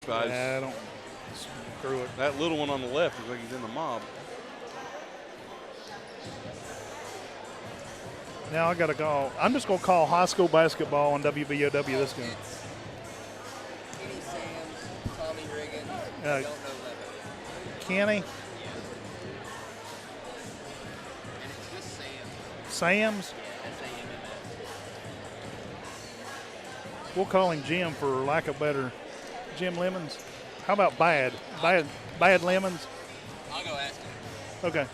guys. Yeah, don't screw it. That little one on the left looks like he's in the mob. Now I got to call. I'm just going to call high school basketball on WVOW this game. Kenny Sams, Tommy Riggins, I don't know Levitt. Kenny, And it's just Sams. Sams. Yeah, S-A-M-M-S. We'll call him Jim for lack of better. Jim Lemons. How about Bad? Bad Lemons? I'll go ask him. Okay.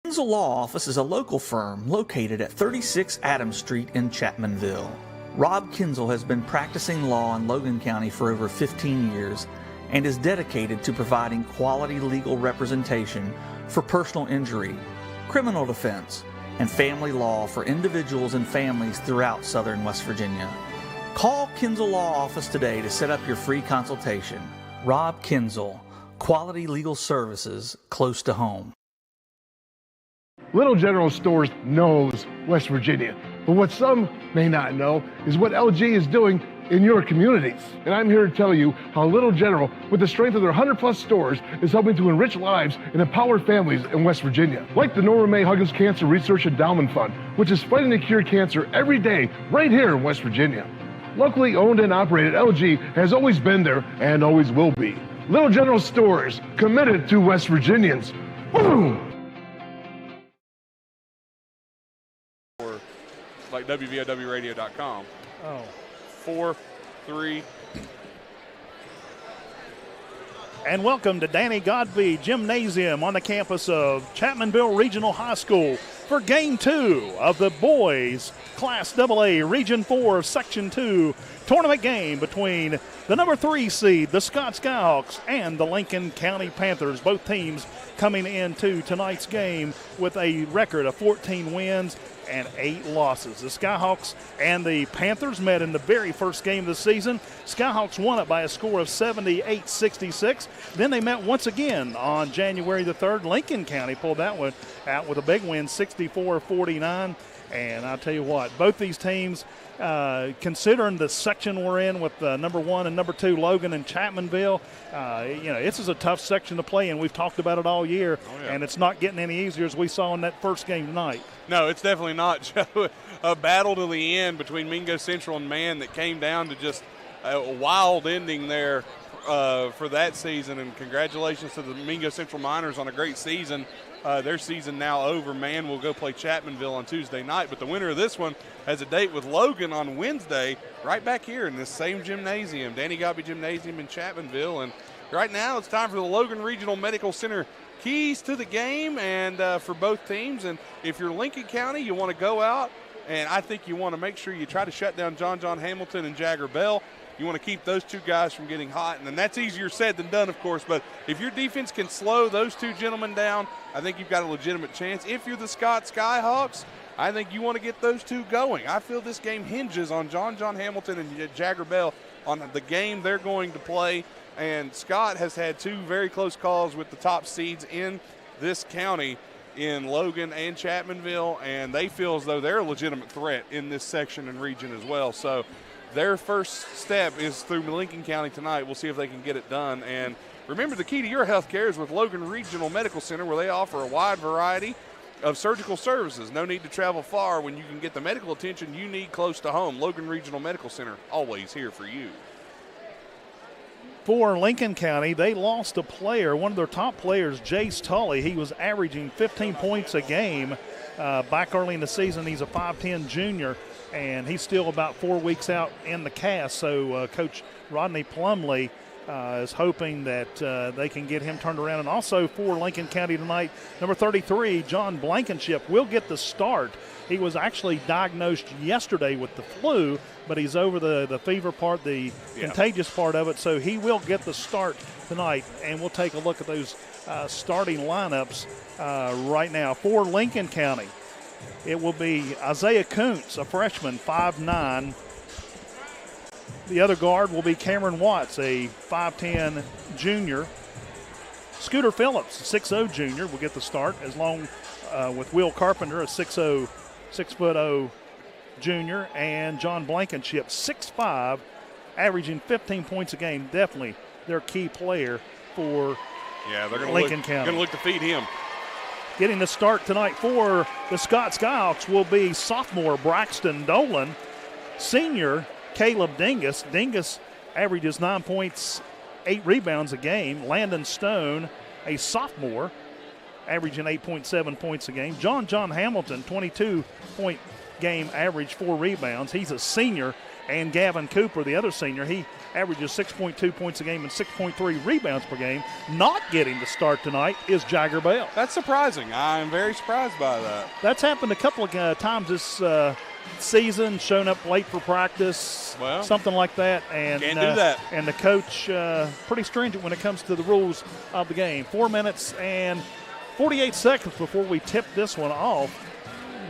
Kinzel Law Office is a local firm located at 36 Adams Street in Chapmanville. Rob Kinzel has been practicing law in Logan County for over 15 years and is dedicated to providing quality legal representation for personal injury, criminal defense, and family law for individuals and families throughout southern West Virginia. Call Kinzel Law Office today to set up your free consultation. Rob Kinzel, quality legal services close to home. Little General Stores knows West Virginia, but what some may not know is what LG is doing in your communities. And I'm here to tell you how Little General, with the strength of their 100+ stores, is helping to enrich lives and empower families in West Virginia. Like the Norma May Huggins Cancer Research Endowment Fund, which is fighting to cure cancer every day right here in West Virginia. Locally owned and operated, LG has always been there and always will be. Little General Stores, committed to West Virginians. Boom! Like WVOWradio.com. Oh. 4-3. And welcome to Danny Godby Gymnasium on the campus of Chapmanville Regional High School for Game 2 of the boys Class AA Region 4 Section 2 tournament game between the number 3 seed, the Scott Skyhawks, and the Lincoln County Panthers. Both teams coming into tonight's game with a record of 14 wins and 8 losses. The Skyhawks and the Panthers met in the very first game of the season. Skyhawks won it by a score of 78-66. Then they met once again on January the 3rd. Lincoln County pulled that one out with a big win, 64-49. And I'll tell you what, both these teams, considering the section we're in with number 1 and number 2, Logan and Chapmanville, this is a tough section to play in. We've talked about it all year, and it's not getting any easier as we saw in that first game tonight. No, it's definitely not, Joe. A battle to the end between Mingo Central and Man that came down to just a wild ending there for that season. And congratulations to the Mingo Central Miners on a great season. Their season now over. Man will go play Chapmanville on Tuesday night, but the winner of this one has a date with Logan on Wednesday right back here in this same gymnasium, Danny Godby Gymnasium in Chapmanville. And right now it's time for the Logan Regional Medical Center keys to the game and for both teams. And if you're Lincoln County, you want to go out, and I think you want to make sure you try to shut down John Hamilton and Jagger Bell. You want to keep those two guys from getting hot, and then that's easier said than done, of course. But if your defense can slow those two gentlemen down, I think you've got a legitimate chance. If you're the Scott Skyhawks, I think you want to get those two going. I feel this game hinges on John Hamilton and Jagger Bell on the game they're going to play. And Scott has had 2 very close calls with the top seeds in this county in Logan and Chapmanville, and they feel as though they're a legitimate threat in this section and region as well. So their first step is through Lincoln County tonight. We'll see if they can get it done. And remember, the key to your health care is with Logan Regional Medical Center, where they offer a wide variety of surgical services. No need to travel far when you can get the medical attention you need close to home. Logan Regional Medical Center, always here for you. For Lincoln County, they lost a player, one of their top players, Jace Tully. He was averaging 15 points a game back early in the season. He's a 5'10 junior, and he's still about 4 weeks out in the cast. So Coach Rodney Plumley is hoping that they can get him turned around. And also for Lincoln County tonight, number 33, John Blankenship, will get the start. He was actually diagnosed yesterday with the flu, but he's over the fever part, the contagious part of it, so he will get the start tonight. And we'll take a look at those starting lineups right now. For Lincoln County, it will be Isaiah Kuntz, a freshman, 5'9". The other guard will be Cameron Watts, a 5'10 junior. Scooter Phillips, a 6'0 junior, will get the start, as long with Will Carpenter, a 6'0 junior, and John Blankenship, 6'5", averaging 15 points a game. Definitely their key player for they're going Lincoln County. Going to look to feed him. Getting the start tonight for the Scott Skyhawks will be sophomore Braxton Dolan, senior Caleb Dingus. Dingus averages 9 points, 8 rebounds a game. Landon Stone, a sophomore, averaging 8.7 points a game. John Hamilton, 22-point game average, 4 rebounds. He's a senior. And Gavin Cooper, the other senior, he averages 6.2 points a game and 6.3 rebounds per game. Not getting the start tonight is Jagger Bell. That's surprising. I'm very surprised by that. That's happened a couple of times this season, shown up late for practice, something like that. And can't do that. And the coach pretty stringent when it comes to the rules of the game. 4 minutes and 48 seconds before we tip this one off.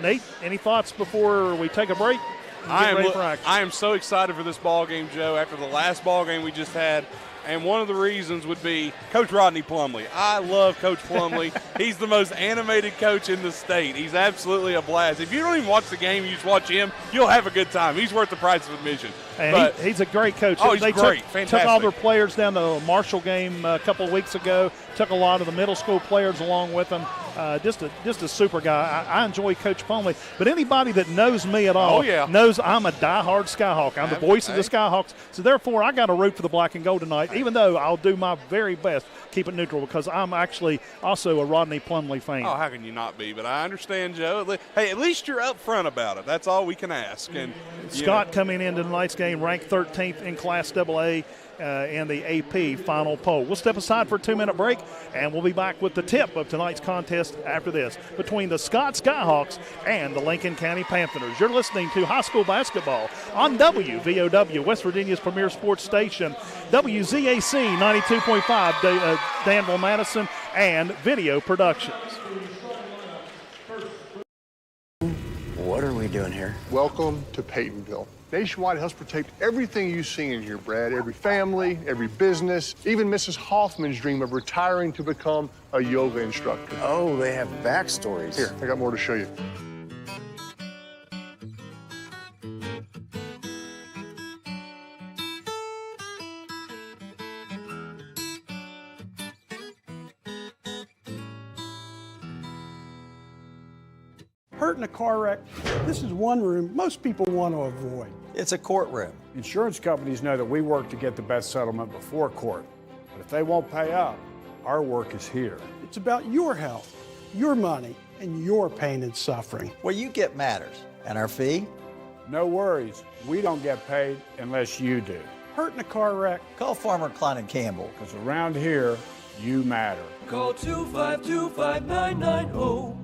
Nate, any thoughts before we take a break? I am so excited for this ball game, Joe, after the last ball game we just had. And one of the reasons would be Coach Rodney Plumley. I love Coach Plumley. He's the most animated coach in the state. He's absolutely a blast. If you don't even watch the game, you just watch him, you'll have a good time. He's worth the price of admission. And he's a great coach. Oh, he's great. Fantastic. Took all their players down to the Marshall game a couple of weeks ago. Took a lot of the middle school players along with him. Just a super guy. I enjoy Coach Plumley. But anybody that knows me at all knows I'm a diehard Skyhawk. I'm the voice of the Skyhawks. So, therefore, I got to root for the black and gold tonight, even though I'll do my very best keep it neutral because I'm actually also a Rodney Plumley fan. Oh, how can you not be? But I understand, Joe. Hey, at least you're up front about it. That's all we can ask. And Scott coming into tonight's game ranked 13th in Class AA in the AP final poll. We'll step aside for a 2-minute break, and we'll be back with the tip of tonight's contest after this between the Scott Skyhawks and the Lincoln County Panthers. You're listening to high school basketball on WVOW, West Virginia's premier sports station, WZAC 92.5, Danville, Madison, and Video Productions. What are we doing here? Welcome to Peytonville. Nationwide helps protect everything you see in here, Brad. Every family, every business, even Mrs. Hoffman's dream of retiring to become a yoga instructor. Oh, they have backstories. Here, I got more to show you. Hurt in a car wreck, this is one room most people want to avoid. It's a courtroom. Insurance companies know that we work to get the best settlement before court. But if they won't pay up, our work is here. It's about your health, your money, and your pain and suffering. What you get matters. And our fee? No worries. We don't get paid unless you do. Hurt in a car wreck? Call Farmer Klein and Campbell. Because around here, you matter. Call 252-5990.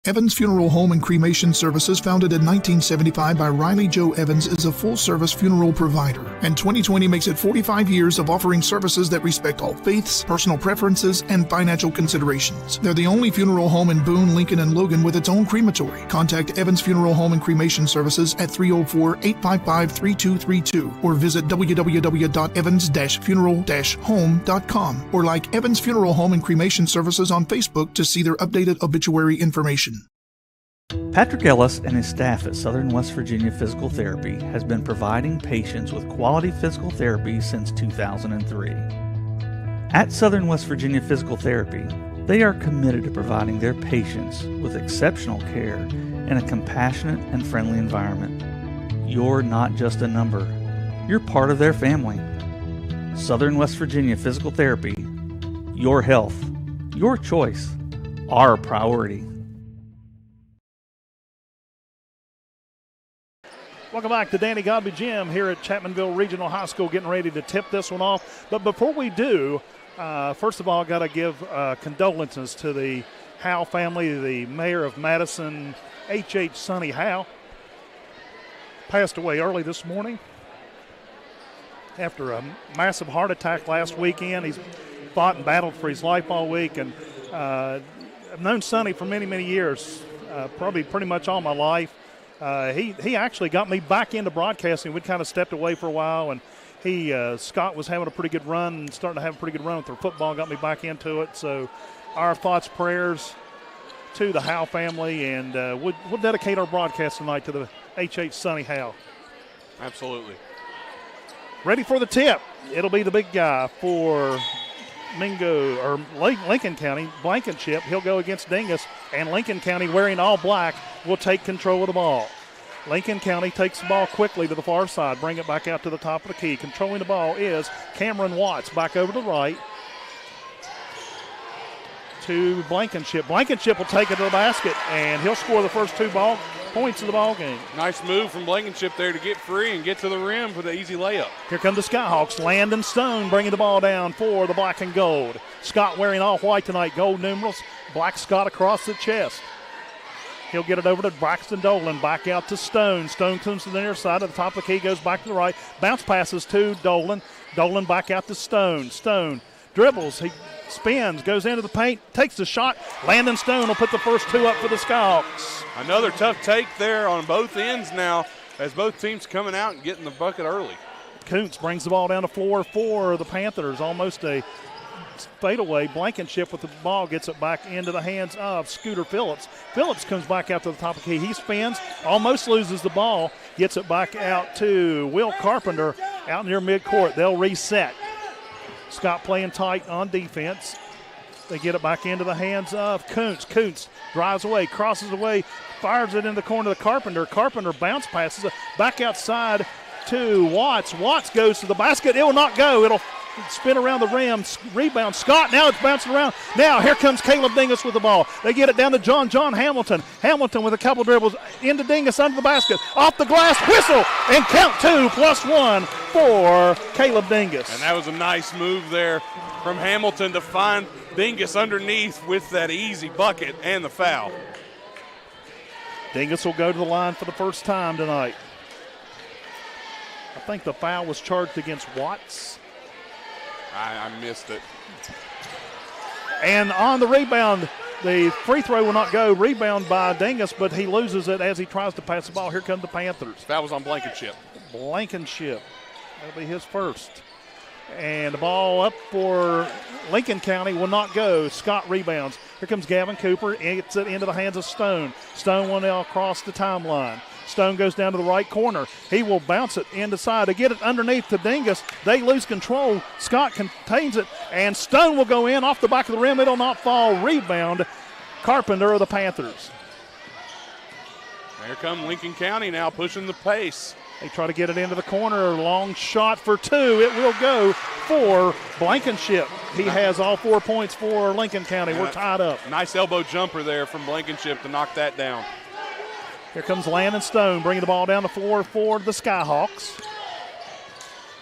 Evans Funeral Home and Cremation Services, founded in 1975 by Riley Joe Evans, is a full-service funeral provider, and 2020 makes it 45 years of offering services that respect all faiths, personal preferences, and financial considerations. They're the only funeral home in Boone, Lincoln, and Logan with its own crematory. Contact Evans Funeral Home and Cremation Services at 304-855-3232 or visit www.evans-funeral-home.com or like Evans Funeral Home and Cremation Services on Facebook to see their updated obituary information. Patrick Ellis and his staff at Southern West Virginia Physical Therapy has been providing patients with quality physical therapy since 2003. At Southern West Virginia Physical Therapy, they are committed to providing their patients with exceptional care in a compassionate and friendly environment. You're not just a number. You're part of their family. Southern West Virginia Physical Therapy. Your health, your choice, our priority. Welcome back to Danny Godby Gym here at Chapmanville Regional High School, getting ready to tip this one off. But before we do, first of all, I've got to give condolences to the Howe family. The mayor of Madison, H.H. Sonny Howe, passed away early this morning after a massive heart attack last weekend. He's fought and battled for his life all week, and I've known Sonny for many, many years, probably pretty much all my life. He actually got me back into broadcasting. We'd kind of stepped away for a while, and Scott was having a pretty good run and starting to have a pretty good run with their football, got me back into it. So our thoughts, prayers to the Howe family, and we'll dedicate our broadcast tonight to the H.H. Sonny Howe. Absolutely. Ready for the tip. It'll be the big guy for Lincoln County, Blankenship. He'll go against Dingus, and Lincoln County, wearing all black, will take control of the ball. Lincoln County takes the ball quickly to the far side, bring it back out to the top of the key. Controlling the ball is Cameron Watts, back over to the right to Blankenship. Blankenship will take it to the basket, and he'll score the first 2 points of the ball game. Nice move from Blankenship there to get free and get to the rim for the easy layup. Here come the Skyhawks. Landon Stone bringing the ball down for the black and gold. Scott wearing all white tonight, gold numerals. Black Scott across the chest. He'll get it over to Braxton Dolan, back out to Stone. Stone comes to the near side of the top of the key, goes back to the right. Bounce passes to Dolan. Dolan back out to Stone. Stone dribbles. He spins, goes into the paint, takes the shot. Landon Stone will put the first 2 up for the Skyhawks. Another tough take there on both ends now as both teams coming out and getting the bucket early. Kuntz brings the ball down the floor for the Panthers. Almost a fadeaway. Blankenship with the ball gets it back into the hands of Scooter Phillips. Phillips comes back out to the top of the key. He spins, almost loses the ball, gets it back out to Will Carpenter out near midcourt. They'll reset. Scott playing tight on defense. They get it back into the hands of Kuntz. Kuntz drives away, crosses away, fires it in the corner to Carpenter. Carpenter bounce passes it back outside to Watts. Watts goes to the basket. It will not go. It'll spin around the rim. Rebound. Scott. Now it's bouncing around. Now here comes Caleb Dingus with the ball. They get it down to John Hamilton. Hamilton with a couple dribbles into Dingus under the basket. Off the glass. Whistle. And count 2 +1 for Caleb Dingus. And that was a nice move there from Hamilton to find Dingus underneath with that easy bucket and the foul. Dingus will go to the line for the first time tonight. I think the foul was charged against Watts. I missed it. And on the rebound, the free throw will not go. Rebound by Dingus, but he loses it as he tries to pass the ball. Here come the Panthers. That was on Blankenship. Blankenship. That'll be his first. And the ball up for Lincoln County will not go. Scott rebounds. Here comes Gavin Cooper. Gets it into the hands of Stone. Stone will now across the timeline. Stone goes down to the right corner. He will bounce it in the side to get it underneath to Dingus. They lose control. Scott contains it, and Stone will go in off the back of the rim. It'll not fall. Rebound, Carpenter of the Panthers. Here come Lincoln County now pushing the pace. They try to get it into the corner. Long shot for 2. It will go for Blankenship. He has all 4 points for Lincoln County. We're tied up. Nice elbow jumper there from Blankenship to knock that down. Here comes Landon Stone bringing the ball down the floor for the Skyhawks.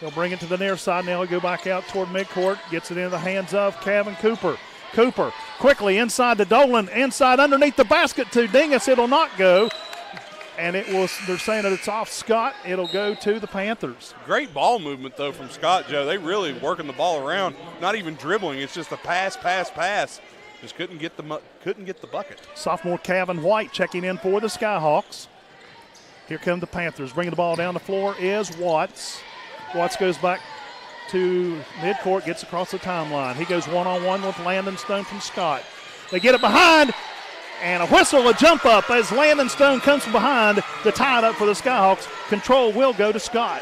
He'll bring it to the near side. Now he'll go back out toward midcourt. Gets it into the hands of Kevin Cooper. Cooper quickly inside to Dolan. Inside underneath the basket to Dingus. It'll not go. And they're saying that it's off Scott. It'll go to the Panthers. Great ball movement, though, from Scott, Joe. They really working the ball around. Not even dribbling. It's just a pass. Just couldn't get the bucket. Sophomore Kevin White checking in for the Skyhawks. Here come the Panthers. Bringing the ball down the floor is Watts. Watts goes back to midcourt, gets across the timeline. He goes one-on-one with Landon Stone from Scott. They get it behind. And a whistle, a jump up as Landon Stone comes from behind to tie it up for the Skyhawks. Control will go to Scott.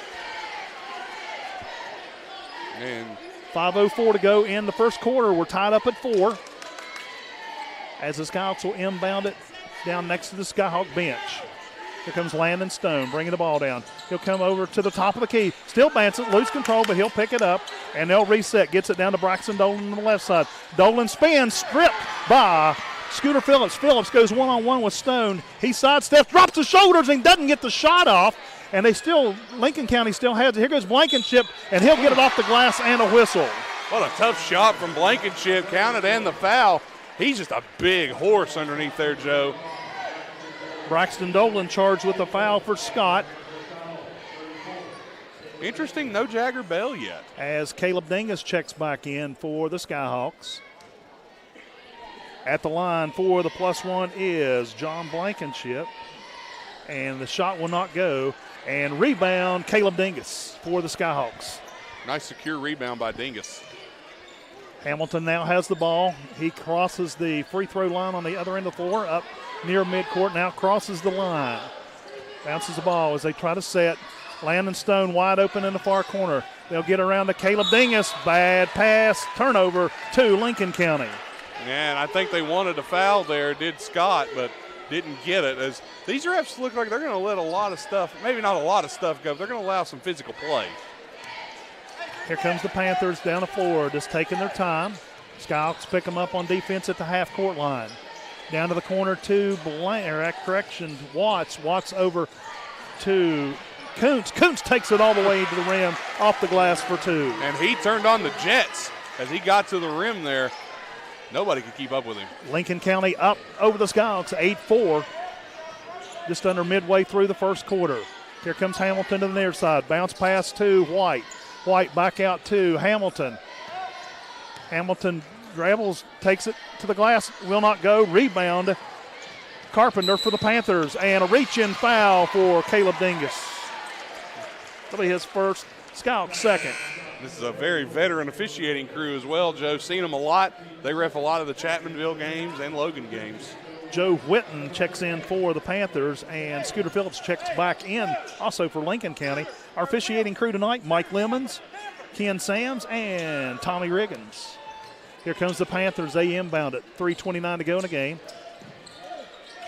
And 5:04 to go in the first quarter. We're tied up at 4. As the Skyhawks will inbound it down next to the Skyhawk bench. Here comes Landon Stone bringing the ball down. He'll come over to the top of the key. Still bounces, lose control, but he'll pick it up. And they'll reset. Gets it down to Braxton Dolan on the left side. Dolan spins, stripped by Scooter Phillips. Phillips goes one-on-one with Stone. He sidesteps, drops the shoulders, and doesn't get the shot off. And Lincoln County still has it. Here goes Blankenship, and he'll get it off the glass and a whistle. What a tough shot from Blankenship, counted and the foul. He's just a big horse underneath there, Joe. Braxton Dolan charged with a foul for Scott. Interesting, no Jagger Bell yet. As Caleb Dingus checks back in for the Skyhawks. At the line for the +1 is John Blankenship. And the shot will not go. And rebound, Caleb Dingus for the Skyhawks. Nice secure rebound by Dingus. Hamilton now has the ball. He crosses the free throw line on the other end of the floor, up near midcourt, now crosses the line. Bounces the ball as they try to set. Landon Stone wide open in the far corner. They'll get around to Caleb Dingus. Bad pass, turnover to Lincoln County. And I think they wanted a foul there, did Scott, but didn't get it. As these refs look like they're going to let a lot of stuff, maybe not a lot of stuff go, but they're going to allow some physical play. Here comes the Panthers down the floor, just taking their time. Skyhawks pick them up on defense at the half-court line. Down to the corner to Watts. Watts over to Kuntz. Kuntz takes it all the way to the rim, off the glass for two. And he turned on the Jets as he got to the rim there. Nobody could keep up with him. Lincoln County up over the Skyhawks, 8-4. Just under midway through the first quarter. Here comes Hamilton to the near side. Bounce pass to White. White back out to Hamilton. Hamilton dribbles, takes it to the glass, will not go. Rebound, Carpenter for the Panthers. And a reach-in foul for Caleb Dingus. That'll be his first, Skyhawks second. This is a very veteran officiating crew as well, Joe. Seen them a lot. They ref a lot of the Chapmanville games and Logan games. Joe Whitten checks in for the Panthers, and Scooter Phillips checks back in also for Lincoln County. Our officiating crew tonight, Mike Lemons, Ken Sams, and Tommy Riggins. Here comes the Panthers. They inbound it. 3:29 to go in the game.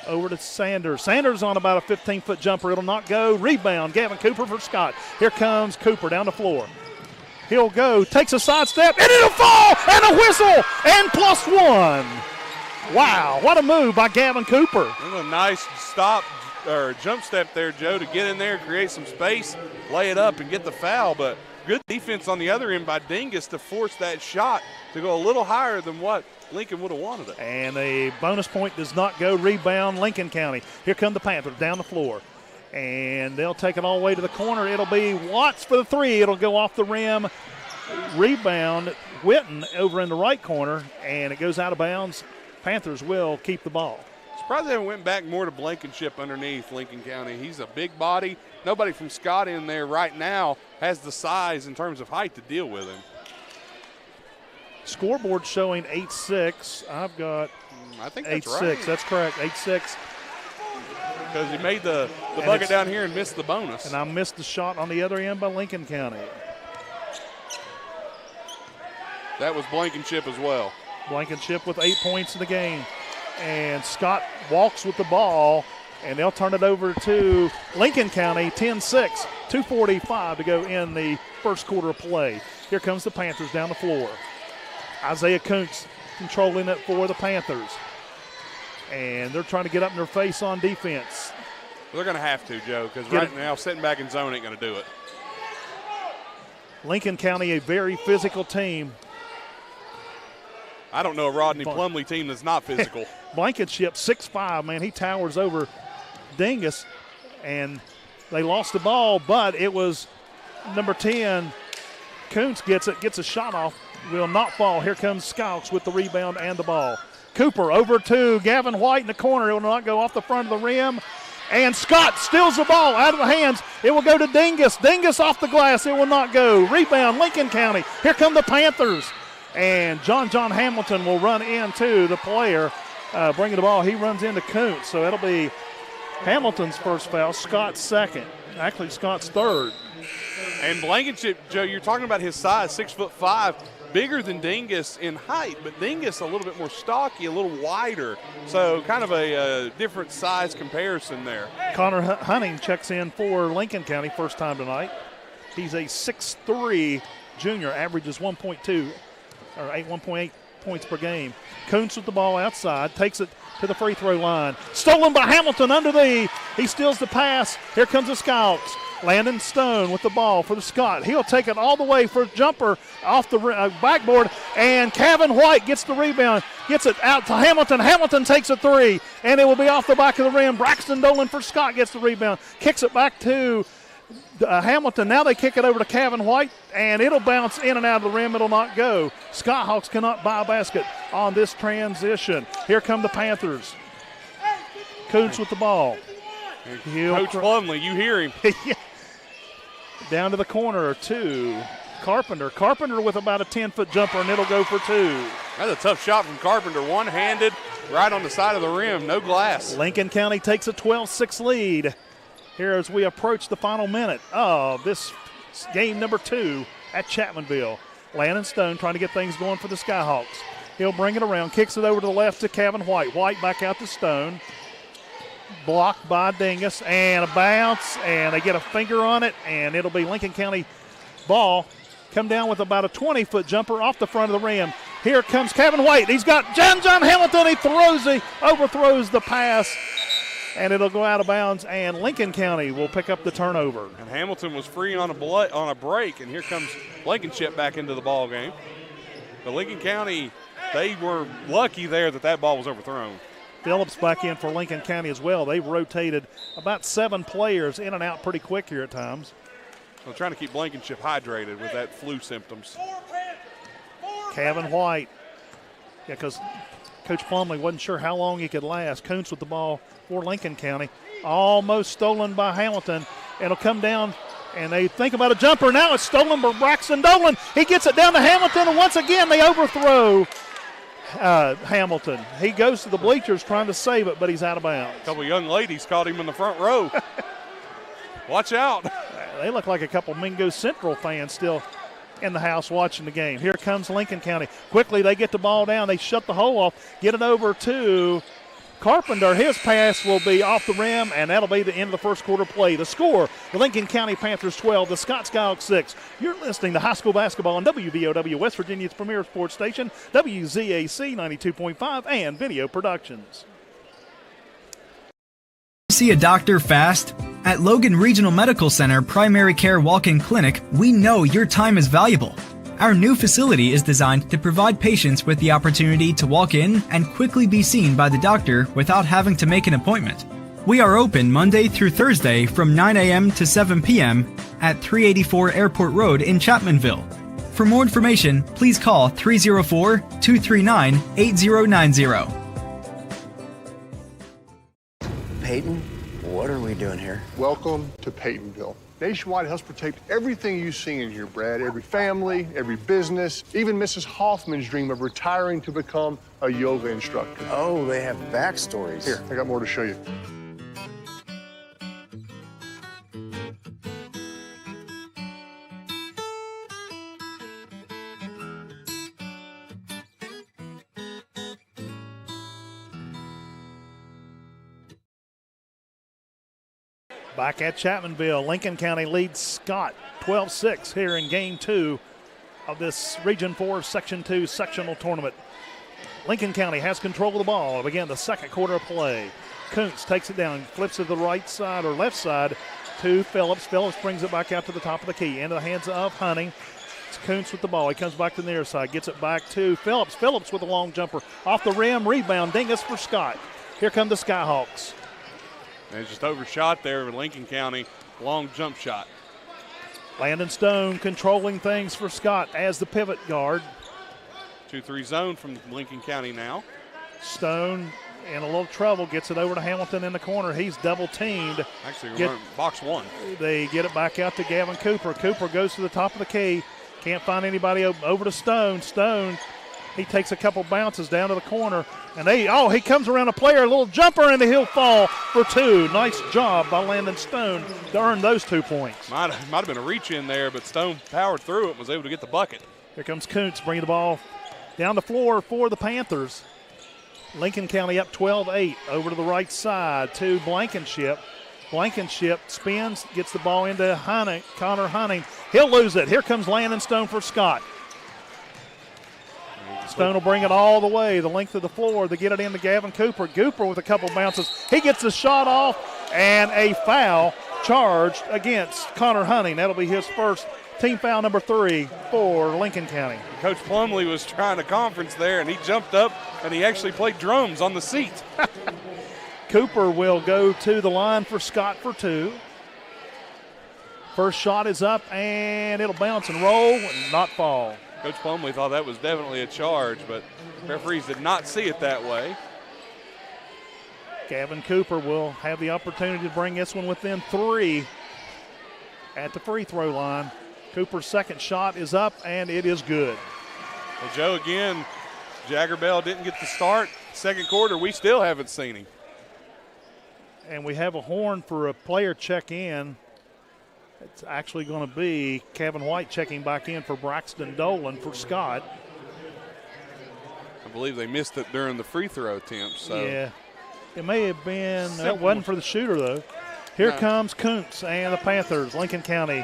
Over to Sanders. Sanders on about a 15-foot jumper. It'll not go. Rebound, Gavin Cooper for Scott. Here comes Cooper down the floor. He'll go, takes a sidestep, and it'll fall, and a whistle, and +1. Wow, what a move by Gavin Cooper. A nice stop or jump step there, Joe, to get in there, create some space, lay it up, and get the foul. But good defense on the other end by Dingus to force that shot to go a little higher than what Lincoln would have wanted it. And a bonus point does not go. Rebound, Lincoln County. Here come the Panthers down the floor. And they'll take it all the way to the corner. It'll be Watts for the three. It'll go off the rim. Rebound, Whitten over in the right corner, and it goes out of bounds. Panthers will keep the ball. Surprised they haven't went back more to Blankenship underneath Lincoln County. He's a big body. Nobody from Scott in there right now has the size in terms of height to deal with him. Scoreboard showing 8-6. I've got I think that's 8-6. right. That's correct, 8-6. Because he made the bucket down here and missed the bonus. And I missed the shot on the other end by Lincoln County. That was Blankenship as well. Blankenship with 8 points in the game. And Scott walks with the ball, and they'll turn it over to Lincoln County, 10-6, 2:45 to go in the first quarter of play. Here comes the Panthers down the floor. Isaiah Kuntz controlling it for the Panthers. And they're trying to get up in their face on defense. Well, they're going to have to, Joe, because right now sitting back in zone ain't going to do it. Lincoln County, a very physical team. I don't know a Rodney Plumley team that's not physical. Blankenship, 6'5", man. He towers over Dingus. And they lost the ball, but it was number 10. Kuntz gets it, gets a shot off, will not fall. Here comes Skyhawks with the rebound and the ball. Cooper over to Gavin White in the corner. It will not go off the front of the rim. And Scott steals the ball out of the hands. It will go to Dingus. Dingus off the glass. It will not go. Rebound, Lincoln County. Here come the Panthers. And John Hamilton will run into the player bringing the ball. He runs into Kuntz. So it'll be Hamilton's first foul, Scott's second. Actually, Scott's third. And Blankenship, Joe, you're talking about his size, 6'5", bigger than Dingus in height, but Dingus a little bit more stocky, a little wider. So kind of a different size comparison there. Connor Hunting checks in for Lincoln County, first time tonight. He's a 6'3" junior, averages 1.8 points per game. Kuntz with the ball outside, takes it to the free throw line. Stolen by Hamilton he steals the pass. Here comes the Skyhawks. Landon Stone with the ball for the Scott. He'll take it all the way for a jumper off the backboard, and Gavin White gets the rebound, gets it out to Hamilton. Hamilton takes a three, and it will be off the back of the rim. Braxton Dolan for Scott gets the rebound, kicks it back to Hamilton. Now they kick it over to Gavin White, and it'll bounce in and out of the rim. It'll not go. Skyhawks cannot buy a basket on this transition. Here come the Panthers. Kuntz with the ball. Coach Plumley, you hear him. Down to the corner to Carpenter. Carpenter with about a 10-foot jumper, and it'll go for two. That's a tough shot from Carpenter. One-handed, right on the side of the rim, no glass. Lincoln County takes a 12-6 lead here as we approach the final minute of this game number 2 at Chapmanville. Landon Stone trying to get things going for the Skyhawks. He'll bring it around, kicks it over to the left to Kevin White. White back out to Stone. Blocked by Dingus, and a bounce, and they get a finger on it, and it'll be Lincoln County ball. Come down with about a 20-foot jumper off the front of the rim. Here comes Kevin White. He's got John Hamilton. He overthrows the pass, and it'll go out of bounds, and Lincoln County will pick up the turnover. And Hamilton was free on a break, and here comes Blankenship back into the ball game. But Lincoln County, they were lucky there that ball was overthrown. Phillips back in for Lincoln County as well. They've rotated about 7 players in and out pretty quick here at times. Well, trying to keep Blankenship hydrated with that flu symptoms. Kevin White. Yeah, because Coach Plumley wasn't sure how long he could last. Kuntz with the ball for Lincoln County. Almost stolen by Hamilton. It'll come down, and they think about a jumper. Now it's stolen by Braxton Dolan. He gets it down to Hamilton, and once again they overthrow Hamilton. He goes to the bleachers trying to save it, but he's out of bounds. A couple young ladies caught him in the front row. Watch out. They look like a couple Mingo Central fans still in the house watching the game. Here comes Lincoln County. Quickly they get the ball down. They shut the hole off. Get it over to Carpenter. His pass will be off the rim, and that'll be the end of the first quarter play. The score, the Lincoln County Panthers 12, the Scott Skyhawks 6. You're listening to high school basketball on WVOW, West Virginia's premier sports station, WZAC 92.5, and Video Productions. See a doctor fast? At Logan Regional Medical Center Primary Care Walk-In Clinic, we know your time is valuable. Our new facility is designed to provide patients with the opportunity to walk in and quickly be seen by the doctor without having to make an appointment. We are open Monday through Thursday from 9 a.m. to 7 p.m. at 384 Airport Road in Chapmanville. For more information, please call 304-239-8090. Peyton, what are we doing here? Welcome to Peytonville. Nationwide helps protect everything you see in here, Brad. Every family, every business, even Mrs. Hoffman's dream of retiring to become a yoga instructor. Oh, they have backstories. Here, I got more to show you. Back at Chapmanville, Lincoln County leads Scott 12-6 here in Game 2 of this Region 4 Section 2 sectional tournament. Lincoln County has control of the ball to begin the second quarter of play. Kuntz takes it down, flips it to the right side or left side to Phillips. Phillips brings it back out to the top of the key, into the hands of Hunting. It's Kuntz with the ball. He comes back to the near side, gets it back to Phillips. Phillips with a long jumper off the rim, rebound, dingus for Scott. Here come the Skyhawks. And just overshot there with Lincoln County, long jump shot. Landon Stone controlling things for Scott as the pivot guard. 2-3 zone from Lincoln County now. Stone in a little trouble, gets it over to Hamilton in the corner. He's double teamed. Actually, box one. They get it back out to Gavin Cooper. Cooper goes to the top of the key. Can't find anybody over to Stone. Stone, he takes a couple bounces down to the corner. And he comes around a player, a little jumper, and he'll fall for 2. Nice job by Landon Stone to earn those 2 points. Might have been a reach in there, but Stone powered through it and was able to get the bucket. Here comes Kuntz bringing the ball down the floor for the Panthers. Lincoln County up 12-8. Over to the right side to Blankenship. Blankenship spins, gets the ball into Connor Hunting. He'll lose it. Here comes Landon Stone for Scott. Stone will bring it all the way, the length of the floor, to get it into Gavin Cooper. Cooper with a couple bounces. He gets the shot off, and a foul charged against Connor Hunting. That'll be his first team foul number 3 for Lincoln County. Coach Plumley was trying a conference there, and he jumped up, and he actually played drums on the seat. Cooper will go to the line for Scott for 2. First shot is up, and it'll bounce and roll and not fall. Coach Plumley thought that was definitely a charge, but referees did not see it that way. Gavin Cooper will have the opportunity to bring this one within 3 at the free throw line. Cooper's second shot is up, and it is good. Well, Joe, again, Jagger Bell didn't get the start. Second quarter, we still haven't seen him. And we have a horn for a player check in. It's actually going to be Kevin White checking back in for Braxton Dolan for Scott. I believe they missed it during the free throw attempt. So. Yeah, it may have been. It wasn't for the shooter, though. Here comes Kuntz and the Panthers. Lincoln County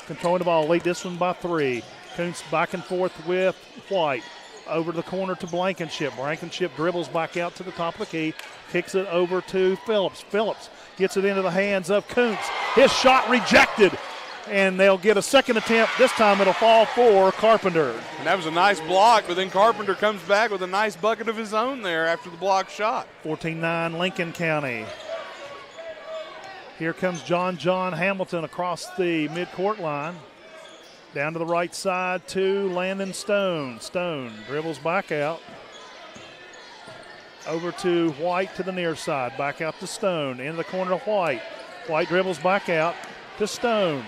controlling the ball, lead this one by 3. Kuntz back and forth with White. Over the corner to Blankenship. Blankenship dribbles back out to the top of the key, kicks it over to Phillips. Phillips gets it into the hands of Kuntz. His shot rejected, and they'll get a second attempt. This time it'll fall for Carpenter. And that was a nice block, but then Carpenter comes back with a nice bucket of his own there after the block shot. 14-9 Lincoln County. Here comes John Hamilton across the midcourt line. Down to the right side to Landon Stone. Stone dribbles back out. Over to White to the near side. Back out to Stone. Into the corner to White. White dribbles back out to Stone.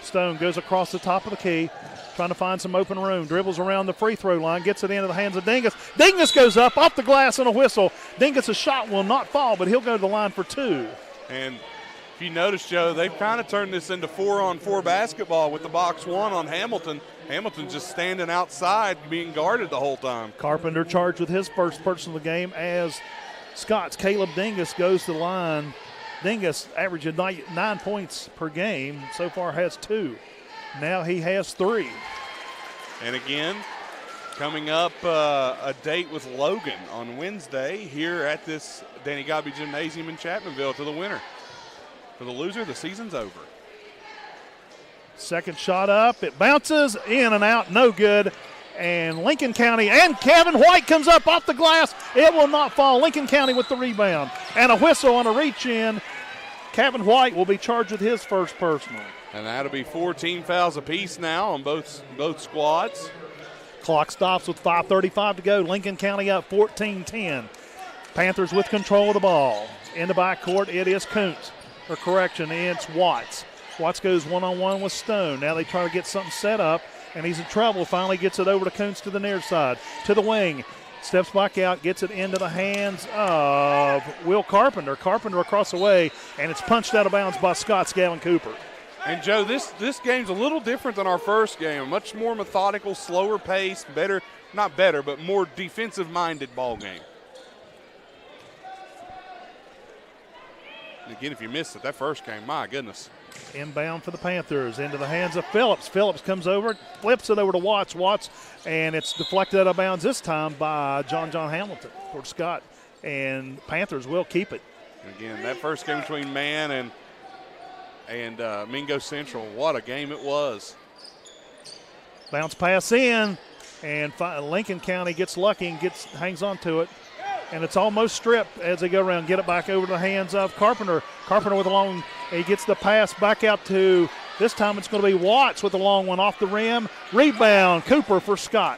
Stone goes across the top of the key, trying to find some open room. Dribbles around the free throw line. Gets it into the hands of Dingus. Dingus goes up off the glass and a whistle. Dingus' shot will not fall, but he'll go to the line for 2. And if you notice, Joe, they've kind of turned this into 4-on-4 basketball with the box 1 on Hamilton. Hamilton just standing outside being guarded the whole time. Carpenter charged with his first personal game as Scott's Caleb Dingus goes to the line. Dingus averaging 9 points per game. So far has 2. Now he has 3. And again, coming up a date with Logan on Wednesday here at this Danny Godby Gymnasium in Chapmanville to the winner. For the loser, the season's over. Second shot up. It bounces in and out. No good. And Lincoln County and Kevin White comes up off the glass. It will not fall. Lincoln County with the rebound. And a whistle on a reach in. Kevin White will be charged with his first personal. And that'll be 14 fouls apiece now on both squads. Clock stops with 5:35 to go. Lincoln County up 14-10. Panthers with control of the ball. In the backcourt, it is Kuntz. Or correction, it's Watts. Watts goes one-on-one with Stone. Now they try to get something set up, and he's in trouble. Finally gets it over to Kuntz to the near side. To the wing. Steps back out, gets it into the hands of Will Carpenter. Carpenter across the way, and it's punched out of bounds by Scott's Gavin Cooper. And, Joe, this game's a little different than our first game. A much more methodical, slower pace, better, not better, but more defensive-minded ball game. Again, if you missed it, that first game, my goodness. Inbound for the Panthers into the hands of Phillips. Phillips comes over, flips it over to Watts. Watts, and it's deflected out of bounds this time by John Hamilton for Scott. And Panthers will keep it. Again, that first game between Man and Mingo Central, what a game it was. Bounce pass in, and Lincoln County gets lucky and hangs on to it. And it's almost stripped as they go around. Get it back over to the hands of Carpenter. Carpenter with a long, he gets the pass back out to, this time it's going to be Watts with a long one off the rim. Rebound, Cooper for Scott.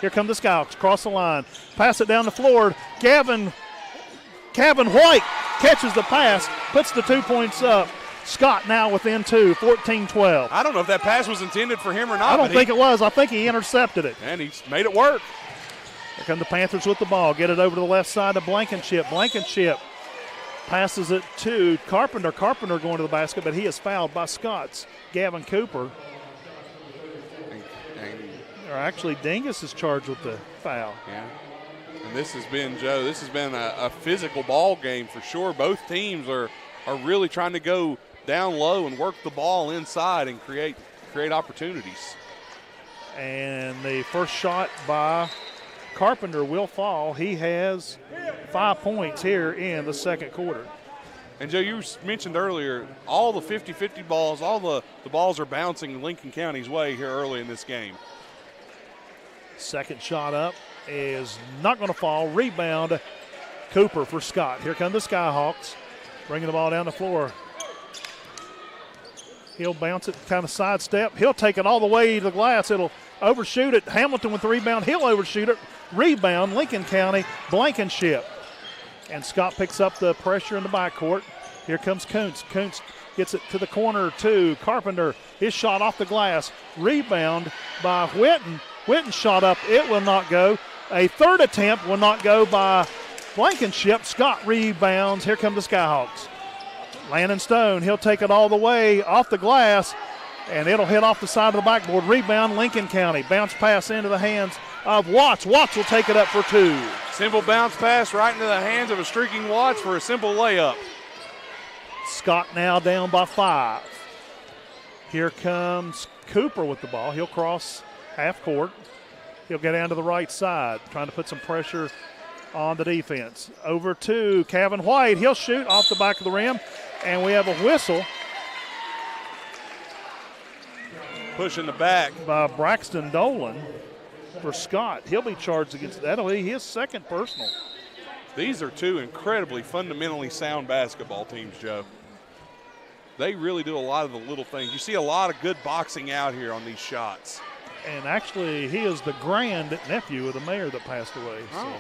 Here come the Skyhawks, cross the line. Pass it down the floor. Kevin White catches the pass, puts the 2 points up. Scott now within 2, 14-12. I don't know if that pass was intended for him or not. I don't think it was. I think he intercepted it. And he's made it work. Here come the Panthers with the ball. Get it over to the left side to Blankenship. Blankenship passes it to Carpenter. Carpenter going to the basket, but he is fouled by Scott's Gavin Cooper. Or actually, Dingus is charged with the foul. Yeah. And this has been, Joe, a physical ball game for sure. Both teams are really trying to go down low and work the ball inside and create opportunities. And the first shot by Carpenter will fall. He has 5 points here in the second quarter. And, Joe, you mentioned earlier, all the 50-50 balls, all the balls are bouncing Lincoln County's way here early in this game. Second shot up is not going to fall. Rebound, Cooper for Scott. Here come the Skyhawks, bringing the ball down the floor. He'll bounce it, kind of sidestep. He'll take it all the way to the glass. It'll overshoot it. Hamilton with the rebound. He'll overshoot it. Rebound, Lincoln County, Blankenship. And Scott picks up the pressure in the backcourt. Here comes Kuntz. Kuntz gets it to the corner to Carpenter. His shot off the glass. Rebound by Whitten. Whitten shot up. It will not go. A third attempt will not go by Blankenship. Scott rebounds. Here come the Skyhawks. Landon Stone, he'll take it all the way off the glass, and it'll hit off the side of the backboard. Rebound, Lincoln County. Bounce pass into the hands of Watts. Watts will take it up for 2. Simple bounce pass right into the hands of a streaking Watts for a simple layup. Scott now down by 5. Here comes Cooper with the ball. He'll cross half court. He'll get down to the right side, trying to put some pressure on the defense. Over to Kevin White. He'll shoot off the back of the rim, and we have a whistle. Pushing the back by Braxton Dolan for Scott. He'll be charged against that. That'll be his second personal. These are two incredibly fundamentally sound basketball teams, Joe. They really do a lot of the little things. You see a lot of good boxing out here on these shots. And actually, he is the grand nephew of the mayor that passed away. So.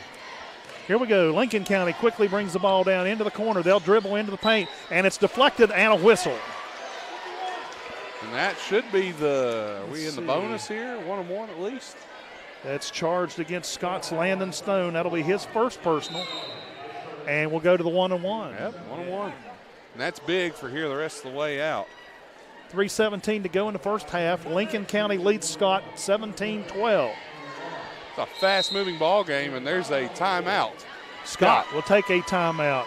Here we go. Lincoln County quickly brings the ball down into the corner. They'll dribble into the paint, and it's deflected and a whistle. And that should be the, are we in the bonus here? 1-on-1 at least? That's charged against Scott's Landon Stone. That'll be his first personal. And we'll go to the 1-on-1. Yep, 1-on-1. And that's big for here the rest of the way out. 3:17 to go in the first half. Lincoln County leads Scott 17-12. It's a fast-moving ball game, and there's a timeout. Scott will take a timeout.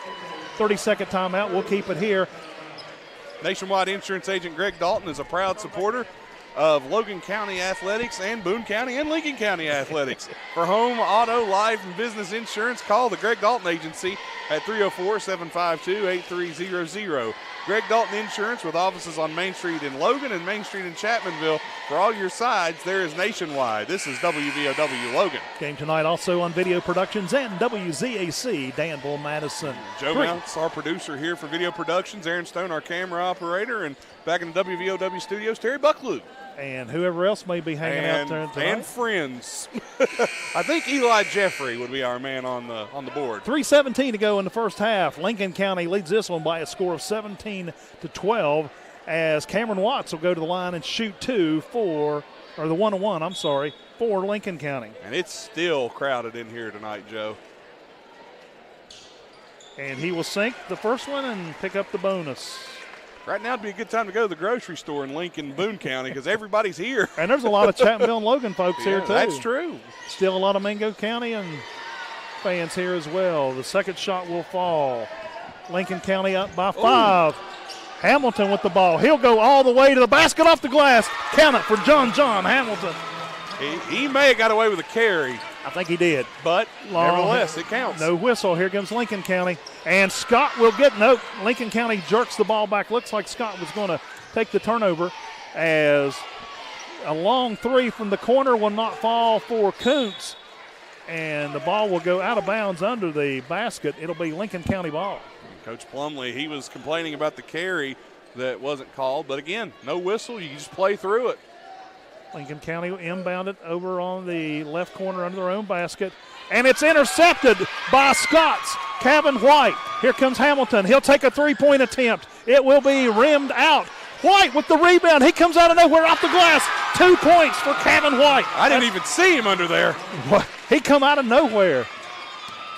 30-second timeout. We'll keep it here. Nationwide Insurance Agent Greg Dalton is a proud supporter of Logan County Athletics and Boone County and Lincoln County Athletics. For home, auto, life, and business insurance, call the Greg Dalton Agency at 304-752-8300. Greg Dalton Insurance with offices on Main Street in Logan and Main Street in Chapmanville. For all your sides, there is nationwide. This is WVOW Logan. Game tonight also on Video Productions and WZAC Danville, Madison. Joe Mounts, our producer here for Video Productions. Aaron Stone, our camera operator. And back in the WVOW studios, Terry Bucklew. And whoever else may be hanging out there tonight. And friends. I think Eli Jeffrey would be our man on the board. 3:17 to go in the first half. Lincoln County leads this one by a score of 17-12 as Cameron Watts will go to the line and shoot the 1-on-1, for Lincoln County. And it's still crowded in here tonight, Joe. And he will sink the first one and pick up the bonus. Right now would be a good time to go to the grocery store in Lincoln, Boone County, because everybody's here. And there's a lot of Chapmanville and Logan folks here, too. That's true. Still a lot of Mingo County and fans here as well. The second shot will fall. Lincoln County up by 5. Ooh. Hamilton with the ball. He'll go all the way to the basket off the glass. Count it for John Hamilton. He may have got away with a carry. I think he did. But nevertheless, it counts. No whistle. Here comes Lincoln County. And Scott will get, nope, Lincoln County jerks the ball back. Looks like Scott was going to take the turnover as a long three from the corner will not fall for Kuntz. And the ball will go out of bounds under the basket. It'll be Lincoln County ball. Coach Plumley, he was complaining about the carry that wasn't called. But again, no whistle. You just play through it. Lincoln County inbounded over on the left corner under their own basket. And it's intercepted by Scott's Kevin White. Here comes Hamilton. He'll take a three-point attempt. It will be rimmed out. White with the rebound. He comes out of nowhere off the glass. 2 points for Kevin White. I didn't even see him under there. He come out of nowhere.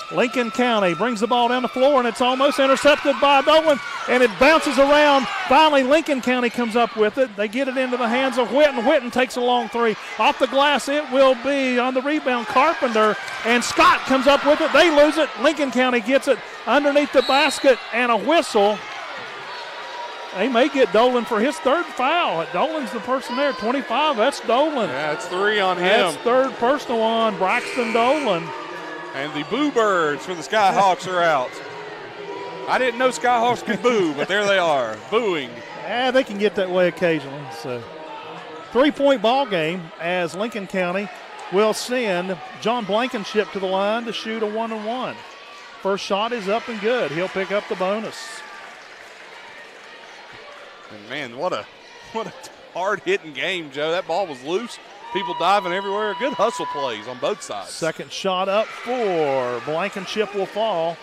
Lincoln County brings the ball down the floor, and it's almost intercepted by Dolan, and it bounces around. Finally, Lincoln County comes up with it. They get it into the hands of Whitten. Whitten takes a long three. Off the glass, it will be on the rebound, Carpenter, and Scott comes up with it. They lose it. Lincoln County gets it underneath the basket, and a whistle. They may get Dolan for his third foul. Dolan's the person there, 25. That's Dolan. Yeah, it's 3 on him. That's third personal on Braxton Dolan. And the Boo Birds for the Skyhawks are out. I didn't know Skyhawks could boo, but there they are, booing. Yeah, they can get that way occasionally. So, 3-point ball game as Lincoln County will send John Blankenship to the line to shoot a 1-on-1. First shot is up and good. He'll pick up the bonus. And man, what a hard-hitting game, Joe. That ball was loose. People diving everywhere. Good hustle plays on both sides. Second shot up for Blankenship will fall.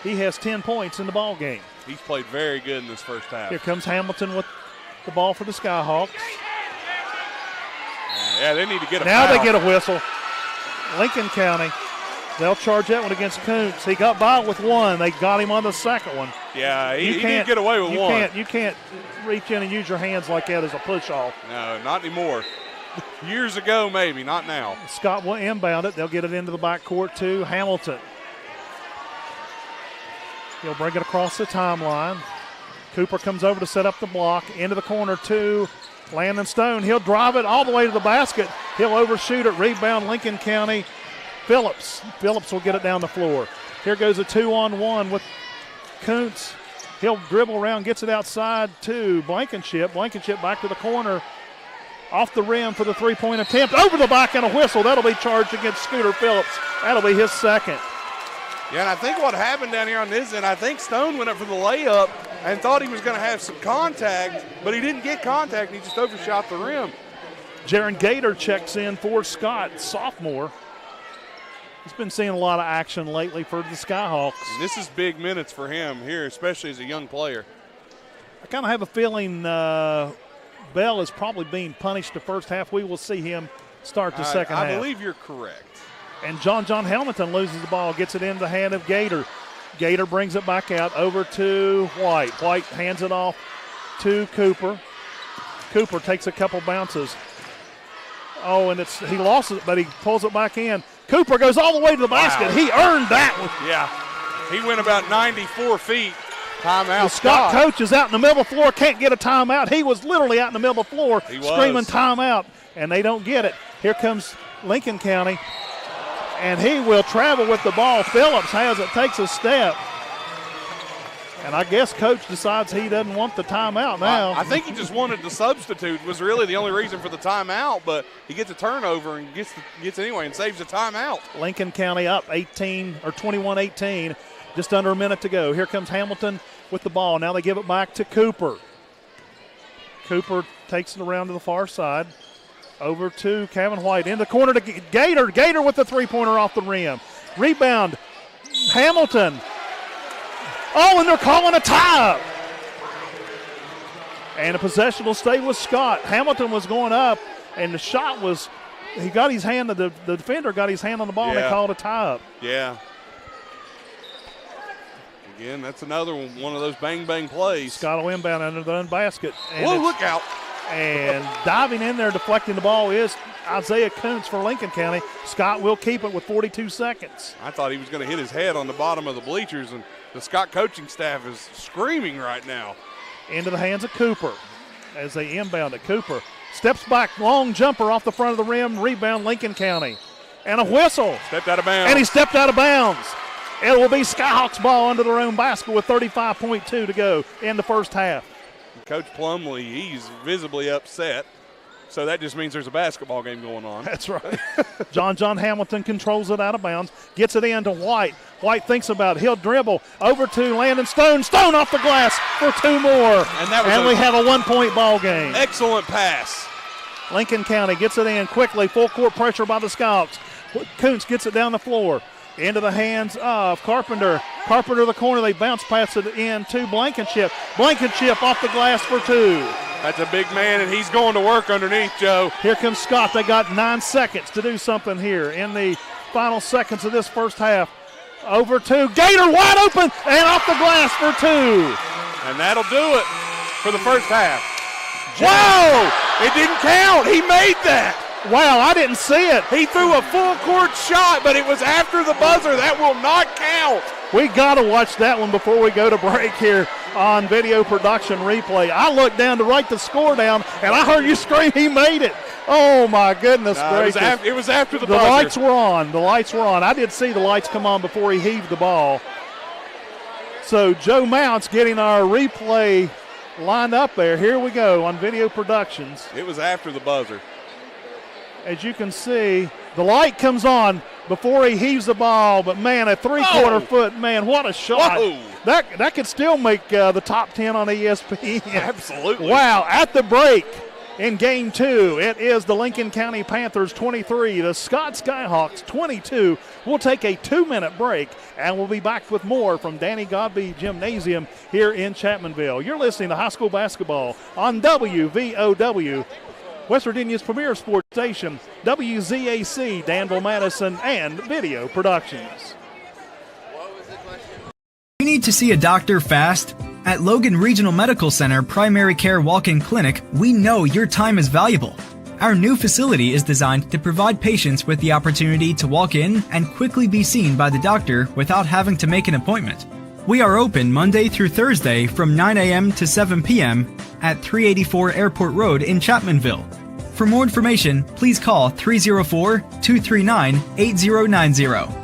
He has 10 points in the ball game. He's played very good in this first half. Here comes Hamilton with the ball for the Skyhawks. Yeah, they need to get a now foul. They get a whistle. Lincoln County, they'll charge that one against Kuntz. He got by with one. They got him on the second one. Yeah, he did get away with one. You can't reach in and use your hands like that as a push-off. No, not anymore. Years ago, maybe, not now. Scott will inbound it. They'll get it into the backcourt to Hamilton. He'll bring it across the timeline. Cooper comes over to set up the block. Into the corner to Landon Stone. He'll drive it all the way to the basket. He'll overshoot it. Rebound, Lincoln County. Phillips will get it down the floor. Here goes a 2-on-1 with Kuntz. He'll dribble around, gets it outside to Blankenship. Blankenship back to the corner. Off the rim for the three-point attempt. Over the back and a whistle. That'll be charged against Scooter Phillips. That'll be his second. Yeah, and I think what happened down here on this end, I think Stone went up for the layup and thought he was going to have some contact, but he didn't get contact. He just overshot the rim. Jaron Gator checks in for Scott, sophomore. He's been seeing a lot of action lately for the Skyhawks. And this is big minutes for him here, especially as a young player. I kind of have a feeling Bell is probably being punished the first half. We will see him start the second half. I believe you're correct. And John Hamilton loses the ball, gets it into the hand of Gator. Gator brings it back out over to White. White hands it off to Cooper. Cooper takes a couple bounces. Oh, and he lost it, but he pulls it back in. Cooper goes all the way to the basket. Wow. He earned that one. Yeah, he went about 94 feet. Timeout. The Scott coach is out in the middle of the floor, can't get a timeout. He was literally out in the middle of the floor screaming timeout, and they don't get it. Here comes Lincoln County, and he will travel with the ball. Phillips has it, takes a step. And I guess coach decides he doesn't want the timeout now. I think he just wanted to substitute, was really the only reason for the timeout, but he gets a turnover and gets anyway and saves the timeout. Lincoln County up 21-18, just under a minute to go. Here comes Hamilton with the ball. Now they give it back to Cooper. Cooper takes it around to the far side. Over to Kevin White. In the corner to Gator. Gator with the three-pointer off the rim. Rebound, Hamilton. Oh, and they're calling a tie-up. And a possession will stay with Scott. Hamilton was going up, and the shot was, he got his hand, the defender got his hand on the ball, and they called a tie-up. Yeah. Again, that's another one of those bang-bang plays. Scott will inbound under the basket. Whoa, look out. And diving in there, deflecting the ball is Isaiah Kuntz for Lincoln County. Scott will keep it with 42 seconds. I thought he was going to hit his head on the bottom of the bleachers, and the Scott coaching staff is screaming right now. Into the hands of Cooper as they inbound it. Cooper steps back, long jumper off the front of the rim, rebound Lincoln County. And a whistle. Stepped out of bounds. And he stepped out of bounds. It will be Skyhawks ball under their own basket with 35.2 to go in the first half. Coach Plumley, he's visibly upset. So that just means there's a basketball game going on. That's right. John Hamilton controls it out of bounds, gets it in to White. White thinks about it. He'll dribble over to Landon Stone. Stone off the glass for two more. And we have a 1-point ball game. Excellent pass. Lincoln County gets it in quickly. Full court pressure by the Skyhawks. Kuntz gets it down the floor. Into the hands of Carpenter. Carpenter the corner. They bounce pass it in to Blankenship. Blankenship off the glass for two. That's a big man, and he's going to work underneath, Joe. Here comes Scott. They got 9 seconds to do something here in the final seconds of this first half. Over to Gator, wide open, and off the glass for two. And that'll do it for the first half. Whoa! It didn't count. He made that. Wow, I didn't see it. He threw a full court shot, but it was after the buzzer. That will not count. We got to watch that one before we go to break here on video production replay. I looked down to write the score down, and I heard you scream, he made it. Oh, my goodness gracious. It was after the buzzer. The lights were on. The lights were on. I did see the lights come on before he heaved the ball. So Joe Mounts getting our replay lined up there. Here we go on video productions. It was after the buzzer. As you can see, the light comes on before he heaves the ball, but man, a three-quarter foot, man, what a shot. Whoa. That could still make the top 10 on ESPN. Absolutely. Wow, at the break in game 2, it is the Lincoln County Panthers 23, the Scott Skyhawks 22. We'll take a 2-minute break, and we'll be back with more from Danny Godby Gymnasium here in Chapmanville. You're listening to high school basketball on WVOW, West Virginia's premier sports station, WZAC, Danville, Madison, and Video Productions. What was the question? you need to see a doctor fast? At Logan Regional Medical Center Primary Care Walk-In Clinic, we know your time is valuable. Our new facility is designed to provide patients with the opportunity to walk in and quickly be seen by the doctor without having to make an appointment. We are open Monday through Thursday from 9 a.m. to 7 p.m. at 384 Airport Road in Chapmanville. For more information, please call 304-239-8090.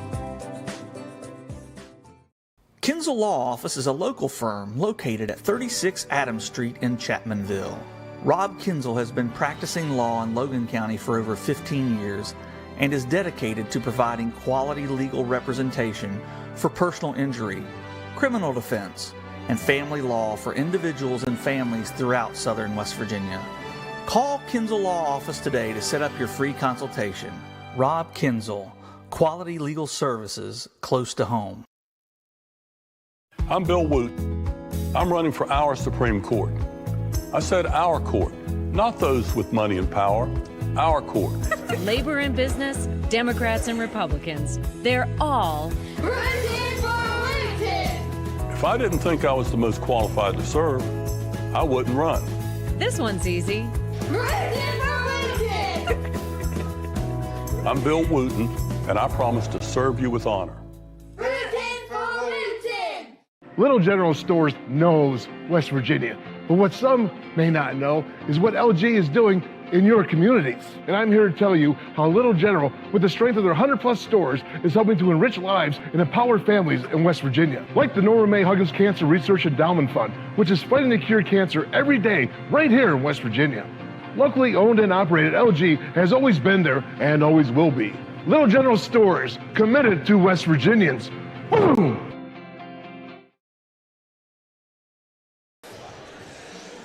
Kinzel Law Office is a local firm located at 36 Adams Street in Chapmanville. Rob Kinzel has been practicing law in Logan County for over 15 years and is dedicated to providing quality legal representation for personal injury, criminal defense, and family law for individuals and families throughout southern West Virginia. Call Kinzel Law Office today to set up your free consultation. Rob Kinzel, quality legal services close to home. I'm Bill Wooten. I'm running for our Supreme Court. I said our court, not those with money and power, our court. Labor and business, Democrats and Republicans, they're all If I didn't think I was the most qualified to serve, I wouldn't run. This one's easy. I'm Bill Wooten, and I promise to serve you with honor. Little General Stores knows West Virginia, but what some may not know is what LG is doing in your communities. And I'm here to tell you how Little General, with the strength of their 100+ stores, is helping to enrich lives and empower families in West Virginia. Like the Norma May Huggins Cancer Research Endowment Fund, which is fighting to cure cancer every day right here in West Virginia. Locally owned and operated, LG has always been there and always will be. Little General Stores, committed to West Virginians. Boom!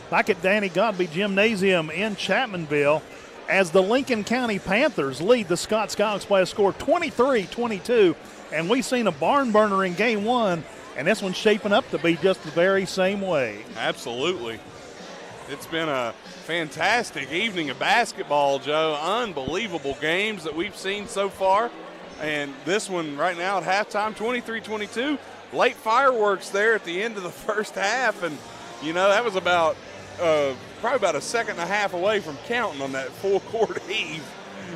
Back at Danny Godby Gymnasium in Chapmanville, as the Lincoln County Panthers lead the Scott Skyhawks by a score 23-22. And we've seen a barn burner in game one, and this one's shaping up to be just the very same way. Absolutely. It's been a fantastic evening of basketball, Joe. Unbelievable games that we've seen so far. And this one right now at halftime, 23-22. Late fireworks there at the end of the first half. And, you know, that was about probably about a second and a half away from counting on that full-court heave.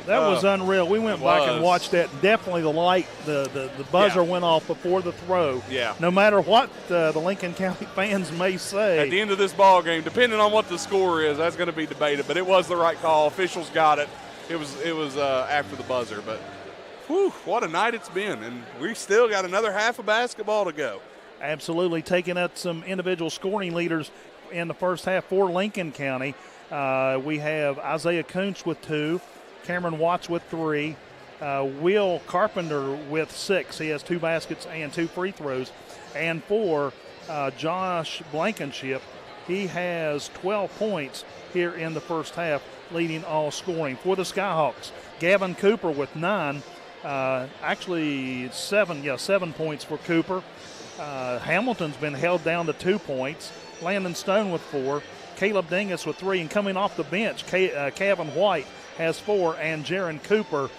That was unreal. We went back and watched that. Definitely the light, the buzzer went off before the throw. Yeah. No matter what the Lincoln County fans may say. At the end of this ball game, depending on what the score is, that's going to be debated. But it was the right call. Officials got it. It was after the buzzer. But, whew, what a night it's been. And we still got another half of basketball to go. Absolutely, taking out some individual scoring leaders in the first half for Lincoln County. We have Isaiah Kuntz with 2, Cameron Watts with 3, Will Carpenter with 6. He has 2 baskets and 2 free throws. And for Josh Blankenship, he has 12 points here in the first half, leading all scoring. For the Skyhawks, Gavin Cooper with 9, actually 7 points for Cooper. Hamilton's been held down to 2 points. Landon Stone with 4. Caleb Dingus with 3. And coming off the bench, Kevin White has 4. And Jaron Cooper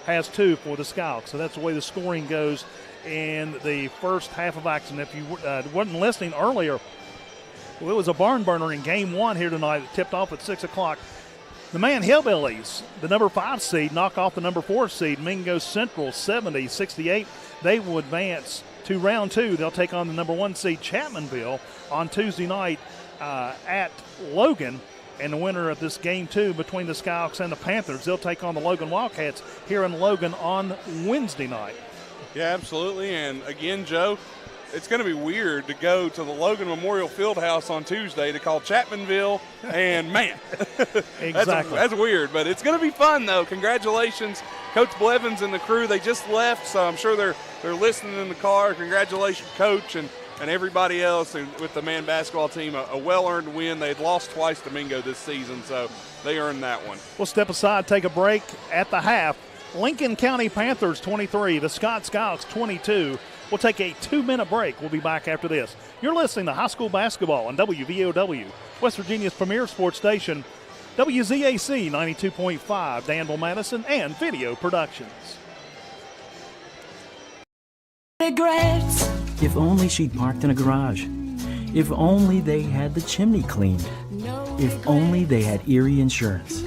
has 2 for the Skyhawks. So that's the way the scoring goes in the first half of action. If you wasn't listening earlier, well, it was a barn burner in game 1 here tonight. It tipped off at 6 o'clock. The Man Hillbillies, the number 5 seed, knock off the number 4 seed, Mingo Central, 70-68. They will advance to round 2. They'll take on the number 1 seed, Chapmanville, on Tuesday night at Logan. And the winner of this game 2 between the Skyhawks and the Panthers, they'll take on the Logan Wildcats here in Logan on Wednesday night. Yeah, absolutely. And again, Joe, it's going to be weird to go to the Logan Memorial Fieldhouse on Tuesday to call Chapmanville, and man, exactly. that's weird, but it's going to be fun though. Congratulations, Coach Blevins and the crew. They just left, so I'm sure they're listening in the car. Congratulations, Coach, and everybody else, and with the man basketball team, a well-earned win. They'd lost twice to Mingo this season, so they earned that one. We'll step aside, take a break at the half. Lincoln County Panthers 23, the Scott Skyhawks 22. We'll take a 2-minute break. We'll be back after this. You're listening to high school basketball on WVOW, West Virginia's premier sports station, WZAC 92.5, Danville, Madison, and Video Productions. Regrets. If only she'd parked in a garage. If only they had the chimney cleaned. If only they had Erie Insurance.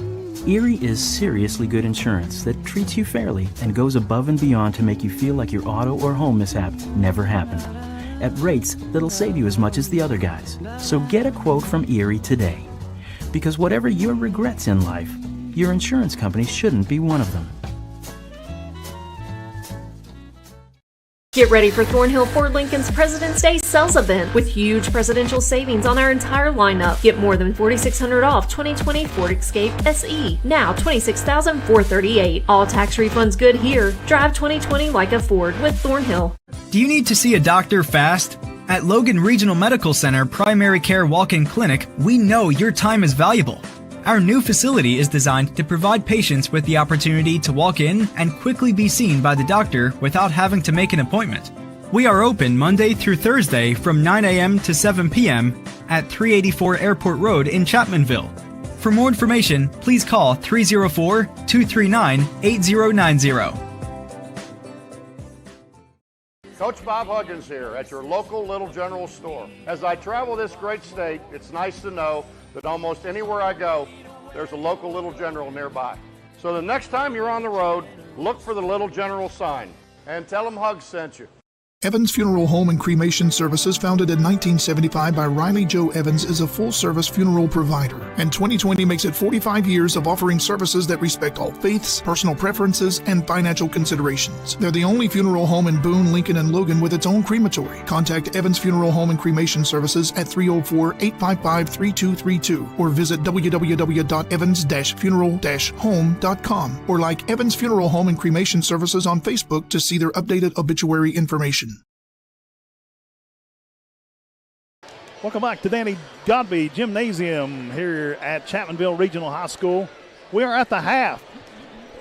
Erie is seriously good insurance that treats you fairly and goes above and beyond to make you feel like your auto or home mishap never happened. At rates that'll save you as much as the other guys. So get a quote from Erie today. Because whatever your regrets in life, your insurance company shouldn't be one of them. Get ready for Thornhill Ford Lincoln's President's Day sales event with huge presidential savings on our entire lineup. Get more than $4,600 off 2020 Ford Escape SE, now $26,438. All tax refunds good here. Drive 2020 like a Ford with Thornhill. Do you need to see a doctor fast? At Logan Regional Medical Center Primary Care Walk-In Clinic, we know your time is valuable. Our new facility is designed to provide patients with the opportunity to walk in and quickly be seen by the doctor without having to make an appointment. We are open Monday through Thursday from 9 a.m. to 7 p.m. at 384 Airport Road in Chapmanville. For more information, please call 304-239-8090. Coach Bob Huggins here at your local Little General store. As I travel this great state, it's nice to know that almost anywhere I go, there's a local Little General nearby. So the next time you're on the road, look for the Little General sign and tell them Hugs sent you. Evans Funeral Home and Cremation Services, founded in 1975 by Riley Joe Evans, is a full-service funeral provider. And 2020 makes it 45 years of offering services that respect all faiths, personal preferences, and financial considerations. They're the only funeral home in Boone, Lincoln, and Logan with its own crematory. Contact Evans Funeral Home and Cremation Services at 304-855-3232 or visit www.evans-funeral-home.com or like Evans Funeral Home and Cremation Services on Facebook to see their updated obituary information. Welcome back to Danny Godby Gymnasium here at Chapmanville Regional High School. We are at the half.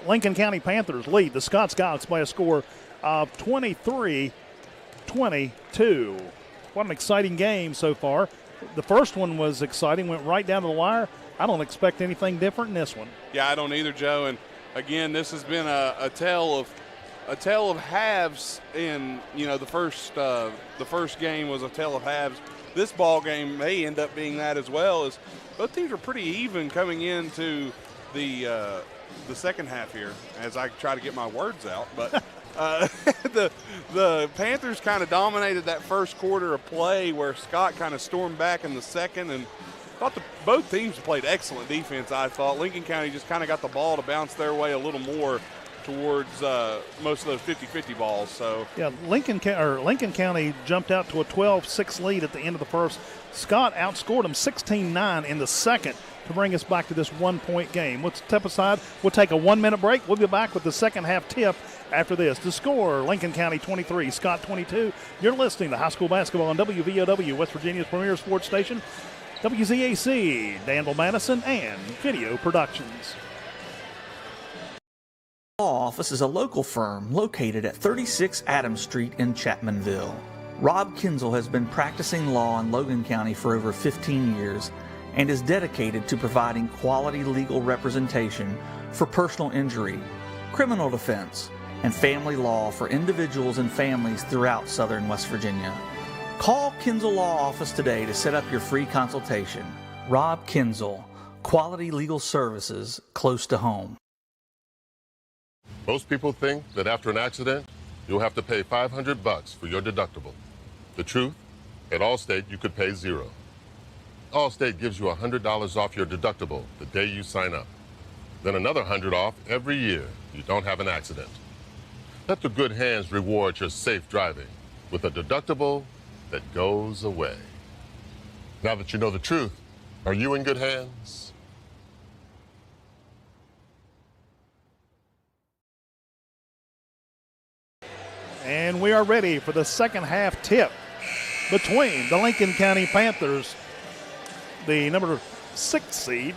Lincoln County Panthers lead the Skyhawks by a score of 23-22. What an exciting game so far. The first one was exciting, went right down to the wire. I don't expect anything different in this one. Yeah, I don't either, Joe. And again, this has been a tale of halves. In the first game was a tale of halves. This ball game may end up being that as well, as both teams are pretty even coming into the second half here, as I try to get my words out. But the Panthers kind of dominated that first quarter of play, where Scott kind of stormed back in the second, and thought both teams played excellent defense. I thought Lincoln County just kind of got the ball to bounce their way a little more towards most of those 50-50 balls. So yeah, Lincoln County jumped out to a 12-6 lead at the end of the first. Scott outscored them 16-9 in the second to bring us back to this one-point game. Let's step aside. We'll take a 1-minute break. We'll be back with the second half tip after this. The score, Lincoln County 23, Scott 22. You're listening to high school basketball on WVOW, West Virginia's premier sports station, WZAC, Danville, Madison, and Video Productions. Law Office is a local firm located at 36 Adams Street in Chapmanville. Rob Kinzel has been practicing law in Logan County for over 15 years and is dedicated to providing quality legal representation for personal injury, criminal defense, and family law for individuals and families throughout southern West Virginia. Call Kinzel Law Office today to set up your free consultation. Rob Kinzel, quality legal services close to home. Most people think that after an accident, you'll have to pay $500 for your deductible. The truth, at Allstate, you could pay $0. Allstate gives you $100 off your deductible the day you sign up. Then another $100 off every year you don't have an accident. Let the good hands reward your safe driving with a deductible that goes away. Now that you know the truth, are you in good hands? And we are ready for the second half tip between the Lincoln County Panthers, the number 6 seed,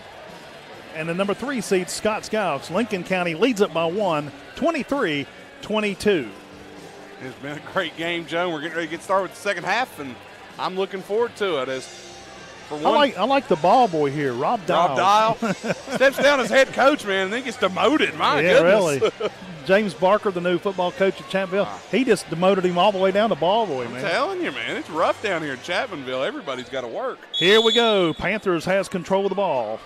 and the number 3 seed, Scott Skyhawks. Lincoln County leads it by 1, 23-22. It's been a great game, Joe. We're getting ready to get started with the second half, and I'm looking forward to it as For one, I like the ball boy here, Rob Dial. Rob Dial steps down as head coach, man, and then gets demoted. My yeah, goodness. Really. James Barker, the new football coach at Chapmanville, he just demoted him all the way down to ball boy, man. I'm telling you, man, it's rough down here in Chapmanville. Everybody's got to work. Here we go. Panthers has control of the ball.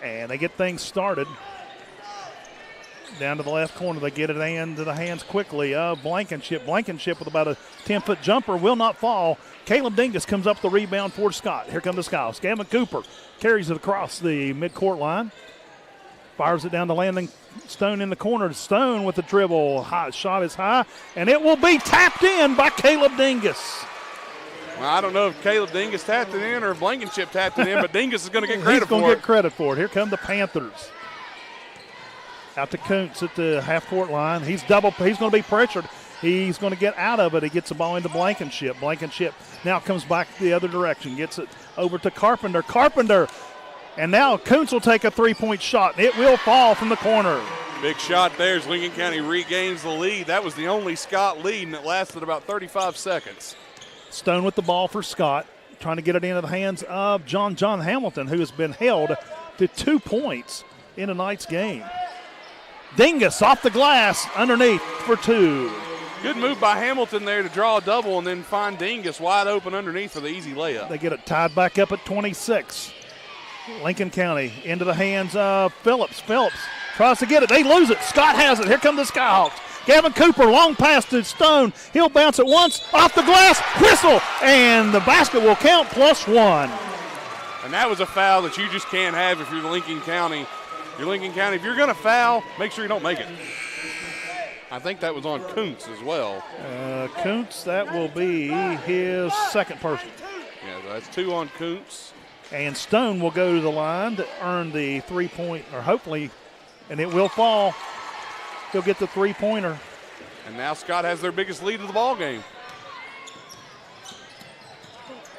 And they get things started. Down to the left corner, they get it into the hands quickly of Blankenship. Blankenship with about a 10-foot jumper will not fall. Caleb Dingus comes up the rebound for Scott. Here come the Skyhawks. Gavin Cooper carries it across the midcourt line. Fires it down to Landon Stone in the corner. Stone with the dribble. High, shot is high, and it will be tapped in by Caleb Dingus. Well, I don't know if Caleb Dingus tapped it in or if Blankenship tapped it in, but Dingus is going to get credit He's for it. going to get credit for it. Here come the Panthers. Out to Kuntz at the half-court line. He's going to be pressured. He's going to get out of it. He gets the ball into Blankenship. Blankenship now comes back the other direction. Gets it over to Carpenter. Carpenter. And now Kuntz will take a three-point shot. It will fall from the corner. Big shot there as Lincoln County regains the lead. That was the only Scott lead, and it lasted about 35 seconds. Stone with the ball for Scott. Trying to get it into the hands of John Hamilton, who has been held to 2 points in tonight's game. Dingus off the glass underneath for 2. Good move by Hamilton there to draw a double and then find Dingus wide open underneath for the easy layup. They get it tied back up at 26. Lincoln County into the hands of Phillips. Phillips tries to get it. They lose it. Scott has it. Here come the Skyhawks. Gavin Cooper, long pass to Stone. He'll bounce it once, off the glass, whistle, and the basket will count +1. And that was a foul that you just can't have if you're the Lincoln County. If you're going to foul, make sure you don't make it. I think that was on Kuntz as well. Kuntz, that will be his second person. Yeah, that's 2 on Kuntz. And Stone will go to the line to earn the three-point, or hopefully, and it will fall. He'll get the three-pointer. And now Scott has their biggest lead of the ball game.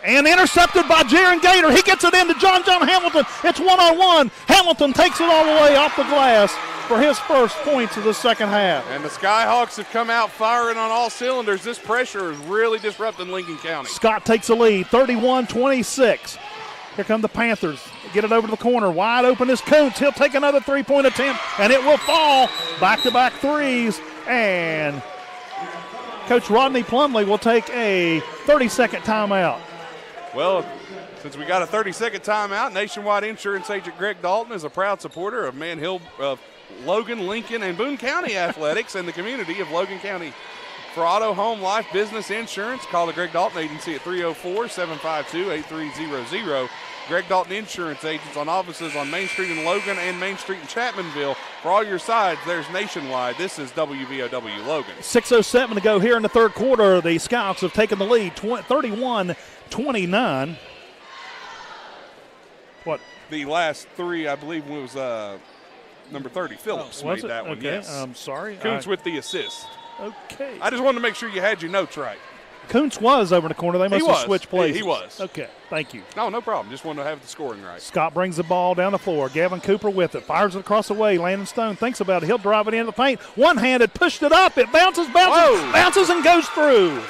And intercepted by Jaron Gator. He gets it into John Hamilton. It's one-on-one. Hamilton takes it all the way off the glass for his first points of the second half. And the Skyhawks have come out firing on all cylinders. This pressure is really disrupting Lincoln County. Scott takes the lead, 31-26. Here come the Panthers. Get it over to the corner. Wide open is Kuntz. He'll take another three-point attempt, and it will fall. Back-to-back threes. And Coach Rodney Plumley will take a 30-second timeout. Well, since we got a 30-second timeout, Nationwide Insurance Agent Greg Dalton is a proud supporter of Logan, Lincoln, and Boone County athletics and the community of Logan County. For auto, home, life, business insurance, call the Greg Dalton Agency at 304-752-8300. Greg Dalton Insurance Agents on offices on Main Street in Logan and Main Street in Chapmanville. For all your sides, there's Nationwide. This is WVOW Logan. 6:07 to go here in the third quarter. The Scouts have taken the lead, 31-29. What? The last three, I believe, was number 30, Phillips made that one. Okay, yes. I'm sorry. Kuntz with the assist. Okay. I just wanted to make sure you had your notes right. Kuntz was over in the corner. They must have switched places. He was. Okay, thank you. No problem. Just wanted to have the scoring right. Scott brings the ball down the floor. Gavin Cooper with it. Fires it across the way. Landon Stone thinks about it. He'll drive it into the paint. One-handed, pushed it up. It bounces, and goes through.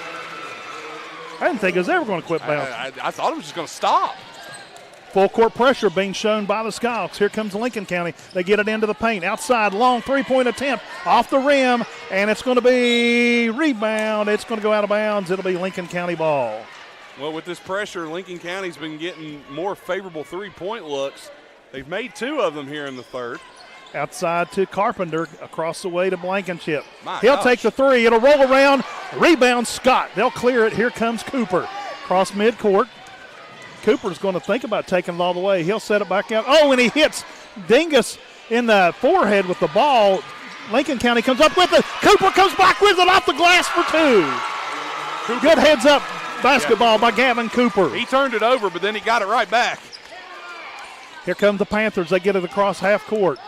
I didn't think it was ever going to quit bouncing. I thought it was just going to stop. Full court pressure being shown by the Skyhawks. Here comes Lincoln County. They get it into the paint. Outside, long three-point attempt off the rim, and it's going to be rebound. It's going to go out of bounds. It'll be Lincoln County ball. Well, with this pressure, Lincoln County's been getting more favorable three-point looks. They've made 2 of them here in the third. Outside to Carpenter, across the way to Blankenship. He'll take the three. It'll roll around. Rebound, Scott. They'll clear it. Here comes Cooper. Cross midcourt. Cooper's going to think about taking it all the way. He'll set it back out. Oh, and he hits Dingus in the forehead with the ball. Lincoln County comes up with it. Cooper comes back with it off the glass for 2. Good heads-up basketball by Gavin Cooper. He turned it over, but then he got it right back. Here come the Panthers. They get it across half court.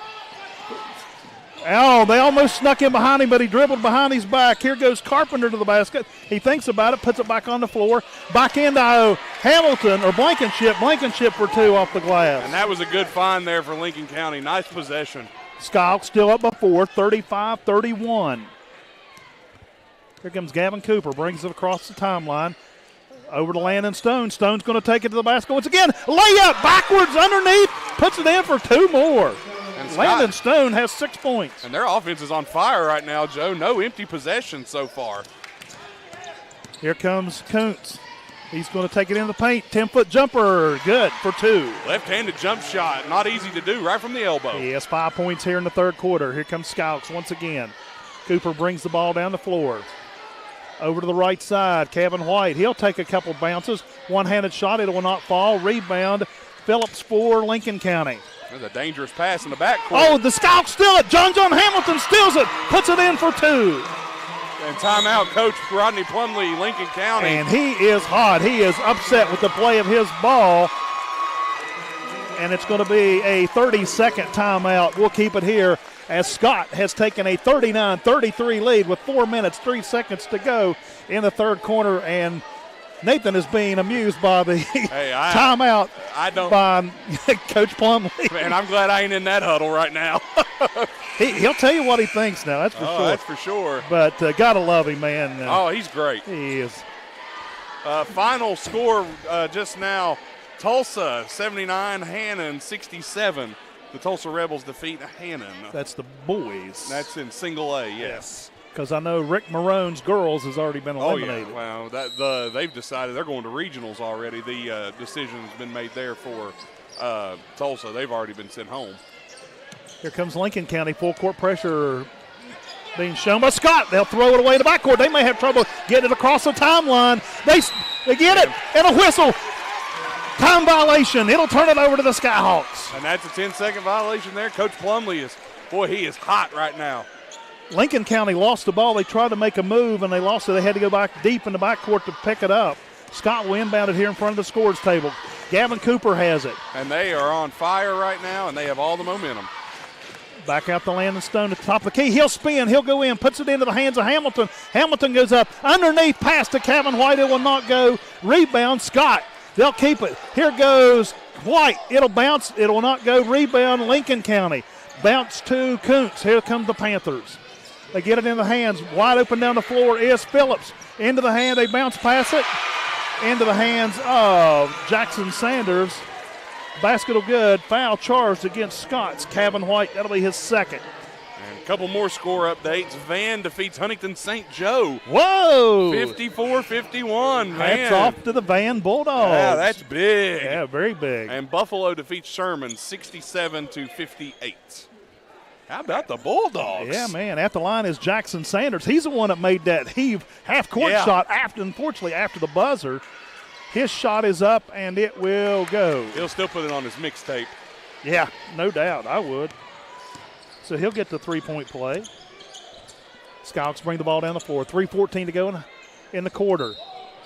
Oh, they almost snuck in behind him, but he dribbled behind his back. Here goes Carpenter to the basket. He thinks about it, puts it back on the floor. Back into Hamilton or Blankenship. Blankenship for 2 off the glass. And that was a good find there for Lincoln County. Nice possession. Skyhawks still up by 4, 35-31. Here comes Gavin Cooper, brings it across the timeline. Over to Landon Stone. Stone's going to take it to the basket once again. Layup backwards underneath. Puts it in for 2 more. And Landon Stone has 6 points. And their offense is on fire right now, Joe. No empty possessions so far. Here comes Kuntz. He's going to take it in the paint. 10-foot jumper. Good for 2. Left-handed jump shot. Not easy to do right from the elbow. He has 5 points here in the third quarter. Here comes Skyhawks once again. Cooper brings the ball down the floor. Over to the right side, Kevin White. He'll take a couple bounces. One-handed shot, it will not fall. Rebound, Phillips for Lincoln County. There's a dangerous pass in the backcourt. Oh, the Skyhawks steal it. John Hamilton steals it, puts it in for 2. And timeout, Coach Rodney Plumley, Lincoln County. And he is hot. He is upset with the play of his ball. And it's going to be a 30-second timeout. We'll keep it here as Scott has taken a 39-33 lead with 4 minutes, 3 seconds to go in the third quarter. And Nathan is being amused by the timeout by Coach Plumley. Man, I'm glad I ain't in that huddle right now. He'll tell you what he thinks now, that's for sure. That's for sure. But got to love him, man. He's great. He is. Final score just now, Tulsa 79, Hannon 67. The Tulsa Rebels defeat Hannon. That's the boys. That's in single A, yes. Because I know Rick Marone's girls has already been eliminated. Oh, yeah. Well, they've decided they're going to regionals already. The decision has been made there for Tulsa. They've already been sent home. Here comes Lincoln County. Full court pressure being shown by Scott. They'll throw it away in the backcourt. They may have trouble getting it across the timeline. They get it, and a whistle. Time violation. It'll turn it over to the Skyhawks. And that's a 10-second violation there. Coach Plumley he is hot right now. Lincoln County lost the ball. They tried to make a move, and they lost it. They had to go back deep in the backcourt to pick it up. Scott will inbound it here in front of the scores table. Gavin Cooper has it. And they are on fire right now, and they have all the momentum. Back out to Landon Stone at the top of the key. He'll spin. He'll go in. Puts it into the hands of Hamilton. Hamilton goes up. Underneath pass to Kevin White. It will not go. Rebound, Scott. They'll keep it. Here goes White. It'll bounce. It will not go. Rebound, Lincoln County. Bounce to Kuntz. Here come the Panthers. They get it in the hands. Wide open down the floor is Phillips. Into the hand. They bounce pass it. Into the hands of Jackson Sanders. Basket will good. Foul charged against Scott's. Kevin White. That'll be his second. And a couple more score updates. Van defeats Huntington St. Joe. Whoa! 54-51. Hats off to the Van Bulldogs. Yeah, that's big. Yeah, very big. And Buffalo defeats Sherman 67-58. How about the Bulldogs? Yeah, man. At the line is Jackson Sanders. He's the one that made that heave half-court shot unfortunately, after the buzzer. His shot is up, and it will go. He'll still put it on his mixtape. Yeah, no doubt. I would. So he'll get the three-point play. Skyhawks bring the ball down the floor. 3:14 to go in the quarter.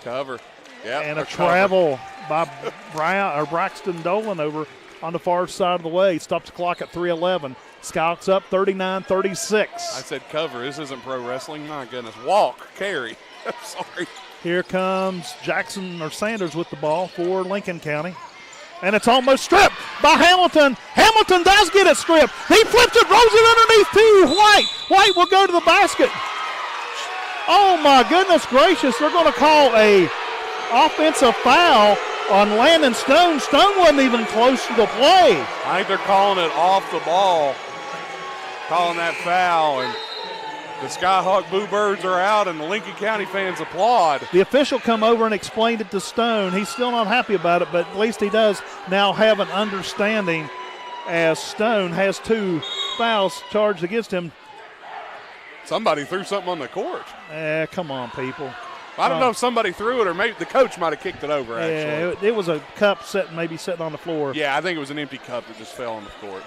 Cover. Yeah. And a travel by Braxton Dolan over on the far side of the way. Stops the clock at 3:11. Skyhawks up 39-36. I said cover. This isn't pro wrestling. My goodness. Walk. Carry. Sorry. Here comes Sanders with the ball for Lincoln County. And it's almost stripped by Hamilton. Hamilton does get it stripped. He flips it, rolls it underneath to White. White will go to the basket. Oh, my goodness gracious. They're going to call a offensive foul on Landon Stone. Stone wasn't even close to the play. I think they're calling it off the ball. Calling that foul. And the Skyhawk Bluebirds are out, and the Lincoln County fans applaud. The official come over and explained it to Stone. He's still not happy about it, but at least he does now have an understanding as Stone has 2 fouls charged against him. Somebody threw something on the court. Come on, people. I don't know if somebody threw it or maybe the coach might have kicked it over, actually. Yeah, it was a cup maybe sitting on the floor. Yeah, I think it was an empty cup that just fell on the court.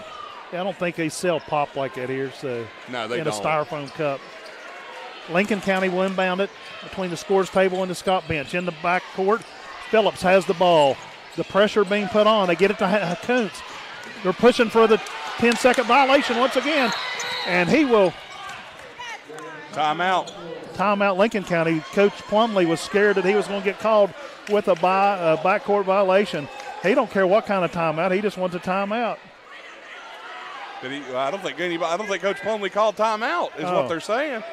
I don't think they sell pop like that here, so no, they in don't. A styrofoam cup. Lincoln County will inbound it between the scores table and the Scott bench. In the back court, Phillips has the ball. The pressure being put on. They get it to Kuntz. They're pushing for the 10-second violation once again, and he will. Timeout, Lincoln County. Coach Plumley was scared that he was going to get called with a backcourt violation. He don't care what kind of timeout. He just wants a timeout. I don't think Coach Plumley called timeout is what they're saying.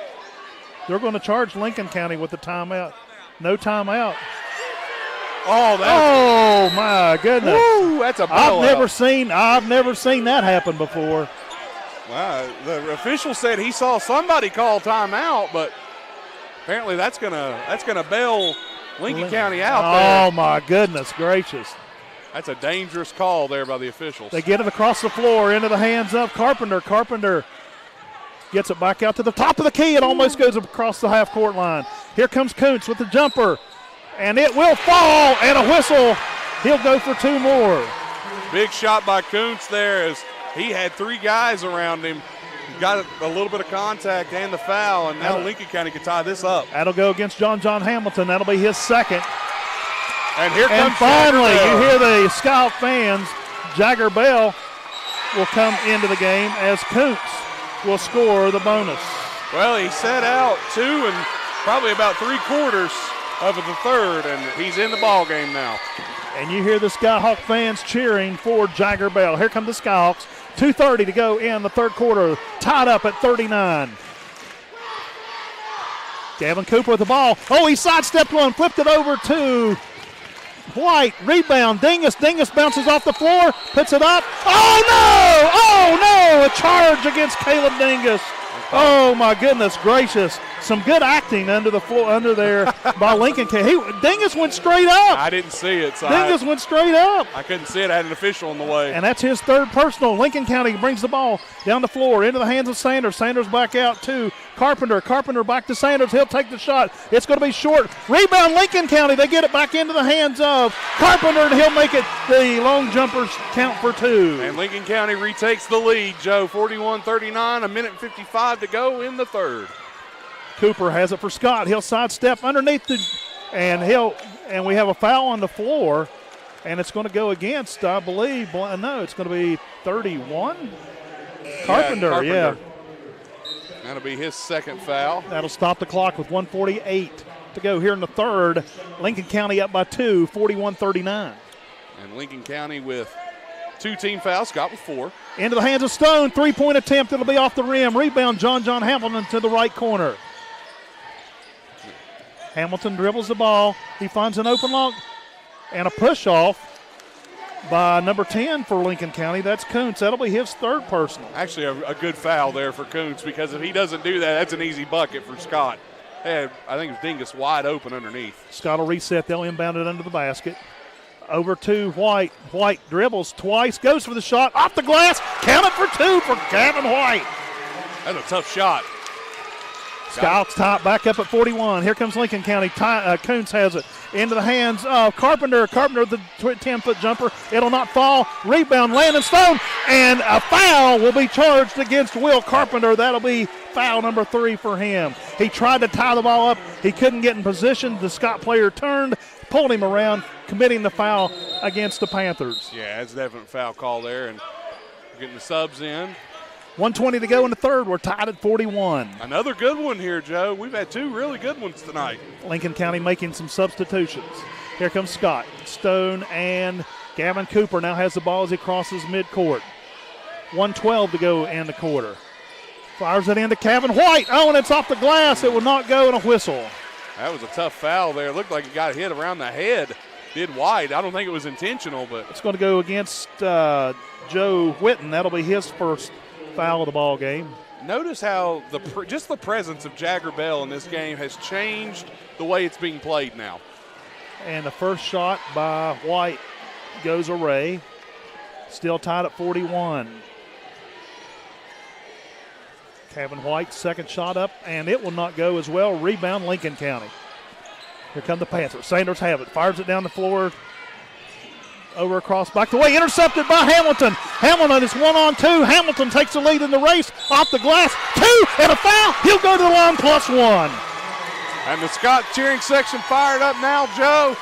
They're going to charge Lincoln County with the timeout. No timeout. Oh my goodness! Woo, that's a I've blowout. never seen that happen before. Wow, the official said he saw somebody call timeout, but apparently that's gonna bail Lincoln County out there. Oh my goodness gracious! That's a dangerous call there by the officials. They get it across the floor into the hands of Carpenter. Carpenter gets it back out to the top of the key. It almost goes across the half-court line. Here comes Kuntz with the jumper, and it will fall, and a whistle. He'll go for 2 more. Big shot by Kuntz there as he had 3 guys around him. Got a little bit of contact and the foul, and now Lincoln County can tie this up. That'll go against John Hamilton. That'll be his second. And here comes finally, Jagger Bell. You hear the Skyhawk fans. Jagger Bell will come into the game as Kuntz will score the bonus. Well, he set out 2 and probably about 3/4 of the third, and he's in the ball game now. And you hear the Skyhawk fans cheering for Jagger Bell. Here come the Skyhawks. 2:30 to go in the third quarter. Tied up at 39. Gavin Cooper with the ball. Oh, he sidestepped one, flipped it over to White. Rebound. Dingus. Dingus bounces off the floor, puts it up. Oh, no! Oh, no! A charge against Caleb Dingus. Oh, my goodness gracious. Some good acting under the floor, under there by Lincoln County. Dingus went straight up. I didn't see it. So Dingus went straight up. I couldn't see it. I had an official in the way. And that's his third personal. Lincoln County brings the ball down the floor into the hands of Sanders. Sanders back out to Carpenter. Carpenter back to Sanders. He'll take the shot. It's going to be short. Rebound Lincoln County. They get it back into the hands of Carpenter, and he'll make it the long jumpers count for 2. And Lincoln County retakes the lead, Joe. 41-39, 1:55 to go in the third. Cooper has it for Scott. He'll sidestep underneath and we have a foul on the floor, and it's going to go against, I believe, no, it's going to be 31. Carpenter, yeah. That'll be his second foul. That'll stop the clock with 1:48 to go here in the third. Lincoln County up by 2, 41-39. And Lincoln County with 2 team fouls. Scott with 4. Into the hands of Stone. 3-point attempt. It'll be off the rim. Rebound, John Hamilton to the right corner. Hamilton dribbles the ball. He finds an open look and a push-off by number 10 for Lincoln County. That's Kuntz. That'll be his third personal. Actually, a good foul there for Kuntz, because if he doesn't do that, that's an easy bucket for Scott. I think it was Dingus wide open underneath. Scott will reset. They'll inbound it under the basket. Over to White. White dribbles twice, goes for the shot, off the glass, counted for 2 for Gavin White. That's a tough shot. Skyhawks top back up at 41. Here comes Lincoln County. Kuntz has it into the hands of Carpenter. Carpenter, the 10-foot jumper. It'll not fall. Rebound, Landon Stone. And a foul will be charged against Will Carpenter. That'll be foul number 3 for him. He tried to tie the ball up. He couldn't get in position. The Scott player turned, pulled him around, committing the foul against the Panthers. Yeah, it's a definite foul call there. And getting the subs in. 1:20 to go in the third. We're tied at 41. Another good one here, Joe. We've had 2 really good ones tonight. Lincoln County making some substitutions. Here comes Scott. Stone and Gavin Cooper now has the ball as he crosses midcourt. 1:12 to go in the quarter. Fires it into Gavin White. Oh, and it's off the glass. It will not go, and a whistle. That was a tough foul there. It looked like he got hit around the head. Did White. I don't think it was intentional, but it's going to go against Joe Whitten. That'll be his first foul of the ball game. Notice how just the presence of Jagger Bell in this game has changed the way it's being played now. And the first shot by White goes away. Still tied at 41. Kevin White's second shot up, and it will not go as well. Rebound, Lincoln County. Here come the Panthers. Sanders have it. Fires it down the floor. Over across, back the way, intercepted by Hamilton. Hamilton is 1-on-2. Hamilton takes the lead in the race, off the glass, 2, and a foul. He'll go to the line +1. And the Scott cheering section fired up now, Joe.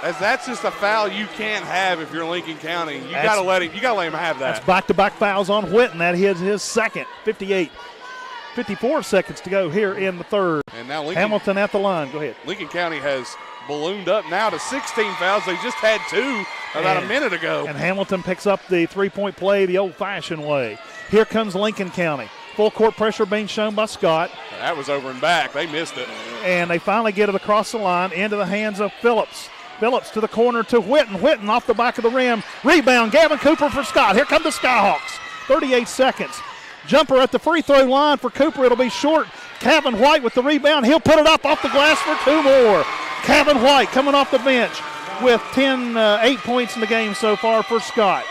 As that's just a foul you can't have if you're Lincoln County. You gotta let him have that. That's back-to-back fouls on Whitten. That is his second. 54 seconds to go here in the third. And now Hamilton at the line. Go ahead. Lincoln County has ballooned up now to 16 fouls. They just had 2 about a minute ago. And Hamilton picks up the three-point play the old-fashioned way. Here comes Lincoln County. Full court pressure being shown by Scott. That was over and back. They missed it. And they finally get it across the line into the hands of Phillips. Phillips to the corner to Whitten. Whitten off the back of the rim. Rebound, Gavin Cooper for Scott. Here come the Skyhawks. 38 seconds. Jumper at the free throw line for Cooper. It'll be short. Kevin White with the rebound. He'll put it up off the glass for 2 more. Kevin White coming off the bench with 8 points in the game so far for Scott.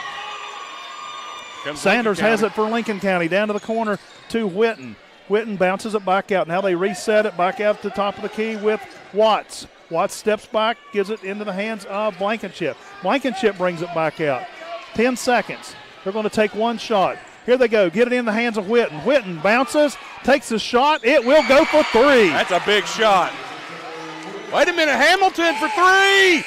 Sanders has it for Lincoln County. Down to the corner to Whitten. Whitten bounces it back out. Now they reset it back out to the top of the key with Watts. Watts steps back, gives it into the hands of Blankenship. Blankenship brings it back out. 10 seconds. They're going to take one shot. Here they go. Get it in the hands of Whitten. Whitten bounces, takes the shot. It will go for 3. That's a big shot. Wait a minute. Hamilton for 3.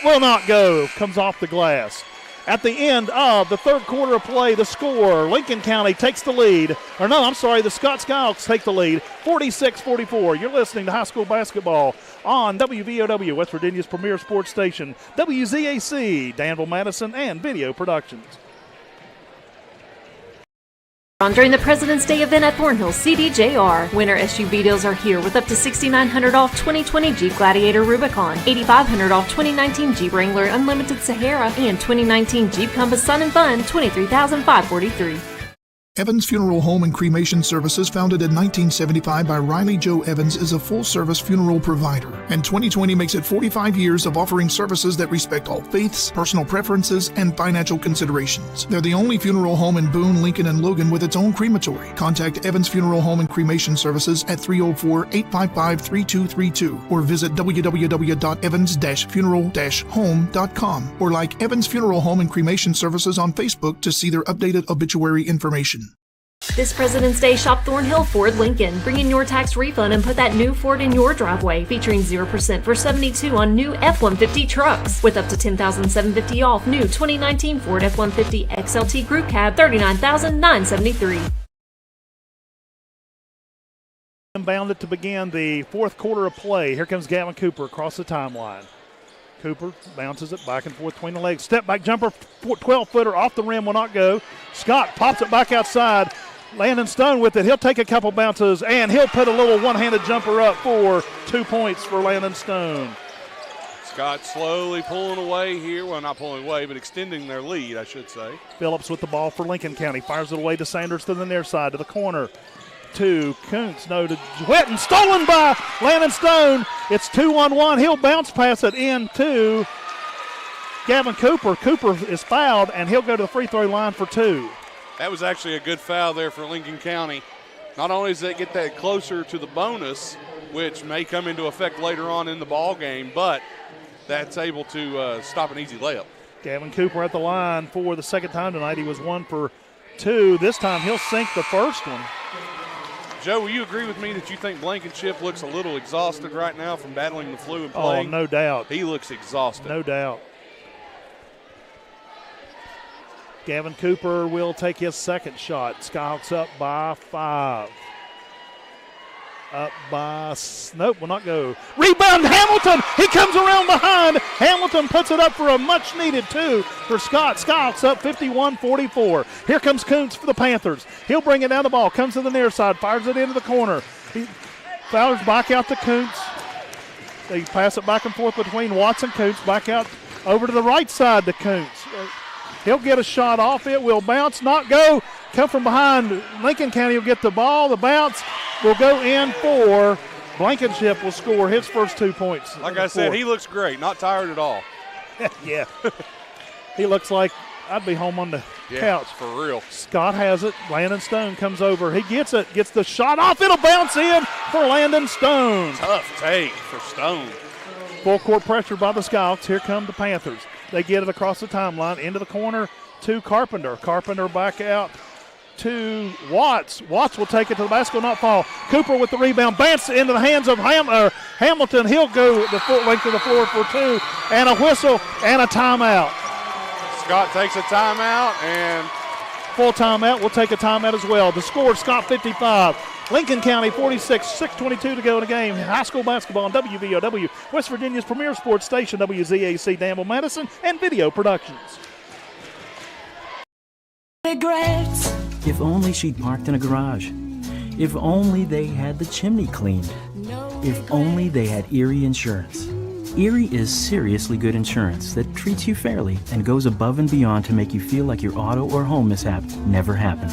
Will not go. Comes off the glass. At the end of the third quarter of play, the score, Lincoln County takes the lead. The Scott Skyhawks take the lead, 46-44. You're listening to high school basketball on WVOW, West Virginia's premier sports station, WZAC, Danville, Madison, and Video Productions. During the President's Day event at Thornhill CDJR, winter SUV deals are here with up to $6,900 off 2020 Jeep Gladiator Rubicon, $8,500 off 2019 Jeep Wrangler Unlimited Sahara, and 2019 Jeep Compass Sun and Fun, $23,543. Evans Funeral Home and Cremation Services, founded in 1975 by Riley Joe Evans, is a full-service funeral provider. And 2020 makes it 45 years of offering services that respect all faiths, personal preferences, and financial considerations. They're the only funeral home in Boone, Lincoln, and Logan with its own crematory. Contact Evans Funeral Home and Cremation Services at 304-855-3232 or visit www.evans-funeral-home.com or like Evans Funeral Home and Cremation Services on Facebook to see their updated obituary information. This President's Day, shop Thornhill Ford Lincoln. Bring in your tax refund and put that new Ford in your driveway. Featuring 0% for $72 on new F-150 trucks. With up to $10,750 off new 2019 Ford F-150 XLT Group Cab, $39,973. Inbounded to begin the fourth quarter of play. Here comes Gavin Cooper across the timeline. Cooper bounces it back and forth between the legs. Step back jumper, 12-footer off the rim, will not go. Scott pops it back outside. Landon Stone with it. He'll take a couple bounces, and he'll put a little one-handed jumper up for 2 points for Landon Stone. Scott slowly pulling away here. Well, not pulling away, but extending their lead, I should say. Phillips with the ball for Lincoln County. Fires it away to Sanders to the near side, to the corner. To Kuntz, no, to Whitten, stolen by Landon Stone. It's 2-on-1. He'll bounce pass it into Gavin Cooper. Cooper is fouled, and he'll go to the free throw line for 2. That was actually a good foul there for Lincoln County. Not only does that get that closer to the bonus, which may come into effect later on in the ball game, but that's able to stop an easy layup. Gavin Cooper at the line for the second time tonight. He was 1 for 2. This time he'll sink the first one. Joe, will you agree with me that you think Blankenship looks a little exhausted right now from battling the flu and playing? Oh, no doubt. He looks exhausted. No doubt. Gavin Cooper will take his second shot. Skyhawks up by 5. Nope, will not go. Rebound, Hamilton. He comes around behind. Hamilton puts it up for a much-needed 2 for Scott. Skyhawks up 51-44. Here comes Kuntz for the Panthers. He'll bring it down the ball. Comes to the near side. Fires it into the corner. He fires back out to Kuntz. They pass it back and forth between Watts and Kuntz. Back out over to the right side to Kuntz. He'll get a shot off. It will bounce, not go. Come from behind. Lincoln County will get the ball. The bounce will go in for Blankenship. Will score his first 2 points. Like I said, he looks great. Not tired at all. Yeah. He looks like I'd be home on the couch. For real. Scott has it. Landon Stone comes over. He gets it. Gets the shot off. It'll bounce in for Landon Stone. Tough take for Stone. Full court pressure by the Skyhawks. Here come the Panthers. They get it across the timeline into the corner to Carpenter. Carpenter back out to Watts. Watts will take it to the basket, will not fall. Cooper with the rebound. Bounce into the hands of Hamilton. He'll go the full length of the floor for 2. And a whistle and a timeout. Scott takes a timeout and full timeout. We'll take a timeout as well. The score, Scott 55. Lincoln County 46, 6:22 to go in the game. High school basketball on WVOW, West Virginia's premier sports station, WZAC, Danville, Madison, and Video Productions. Regrets. If only she'd parked in a garage. If only they had the chimney cleaned. If only they had Erie Insurance. Erie is seriously good insurance that treats you fairly and goes above and beyond to make you feel like your auto or home mishap never happened,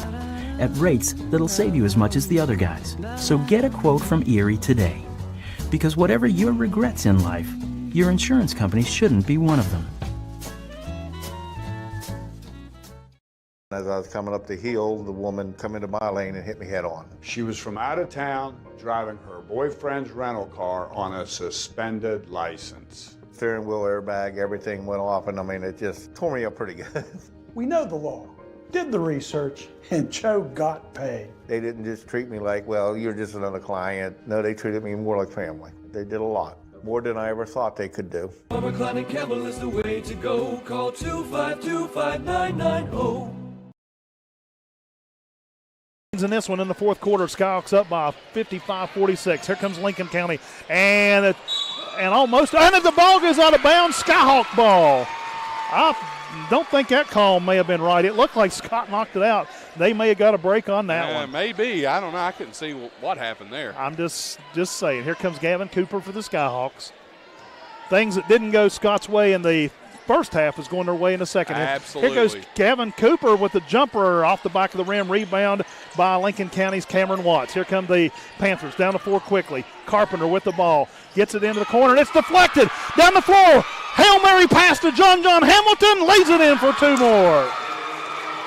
at rates that'll save you as much as the other guys. So get a quote from Erie today. Because whatever your regrets in life, your insurance company shouldn't be one of them. As I was coming up the hill, the woman come into my lane and hit me head on. She was from out of town, driving her boyfriend's rental car on a suspended license. Steering wheel airbag, everything went off, and I mean, it just tore me up pretty good. We know the law, did the research, and Joe got paid. They didn't just treat me like, well, you're just another client. No, they treated me more like family. They did a lot, more than I ever thought they could do. Robert Klein and Campbell is the way to go. Call 252-5990. In this one in the fourth quarter, Skyhawks up by 55-46. Here comes Lincoln County, and the ball goes out of bounds. Skyhawk ball. I don't think that call may have been right. It looked like Scott knocked it out. They may have got a break on that one. Maybe. I don't know. I couldn't see what happened there. I'm just saying. Here comes Gavin Cooper for the Skyhawks. Things that didn't go Scott's way in the first half is going their way in the second half. Absolutely. Here goes Gavin Cooper with the jumper off the back of the rim, rebound by Lincoln County's Cameron Watts. Here come the Panthers down the floor quickly. Carpenter with the ball, gets it into the corner, and it's deflected down the floor. Hail Mary pass to John Hamilton, lays it in for two more.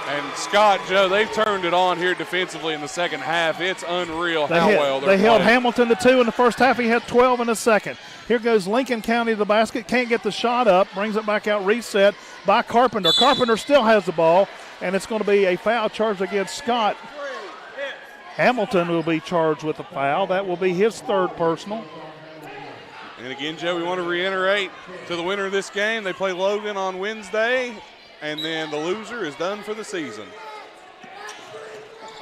And Scott, Joe, they've turned it on here defensively in the second half. It's unreal well they held Hamilton to 2 in the first half. He had 12 in the second. Here goes Lincoln County to the basket. Can't get the shot up. Brings it back out. Reset by Carpenter. Carpenter still has the ball, and it's going to be a foul charged against Scott. Hamilton will be charged with a foul. That will be his third personal. And again, Joe, we want to reiterate to the winner of this game, they play Logan on Wednesday, and then the loser is done for the season.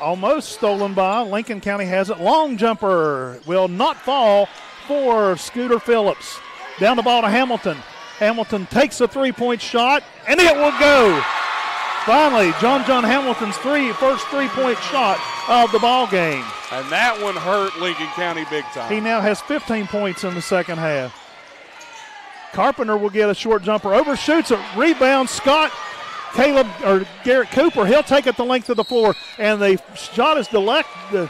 Almost stolen by. Lincoln County has it. Long jumper will not fall for Scooter Phillips. Down the ball to Hamilton. Hamilton takes a three-point shot, and it will go. Finally, John Hamilton's first three-point shot of the ball game. And that one hurt Lincoln County big time. He now has 15 points in the second half. Carpenter will get a short jumper, overshoots it, rebound. Garrett Cooper, he'll take it the length of the floor, and the shot is deflected.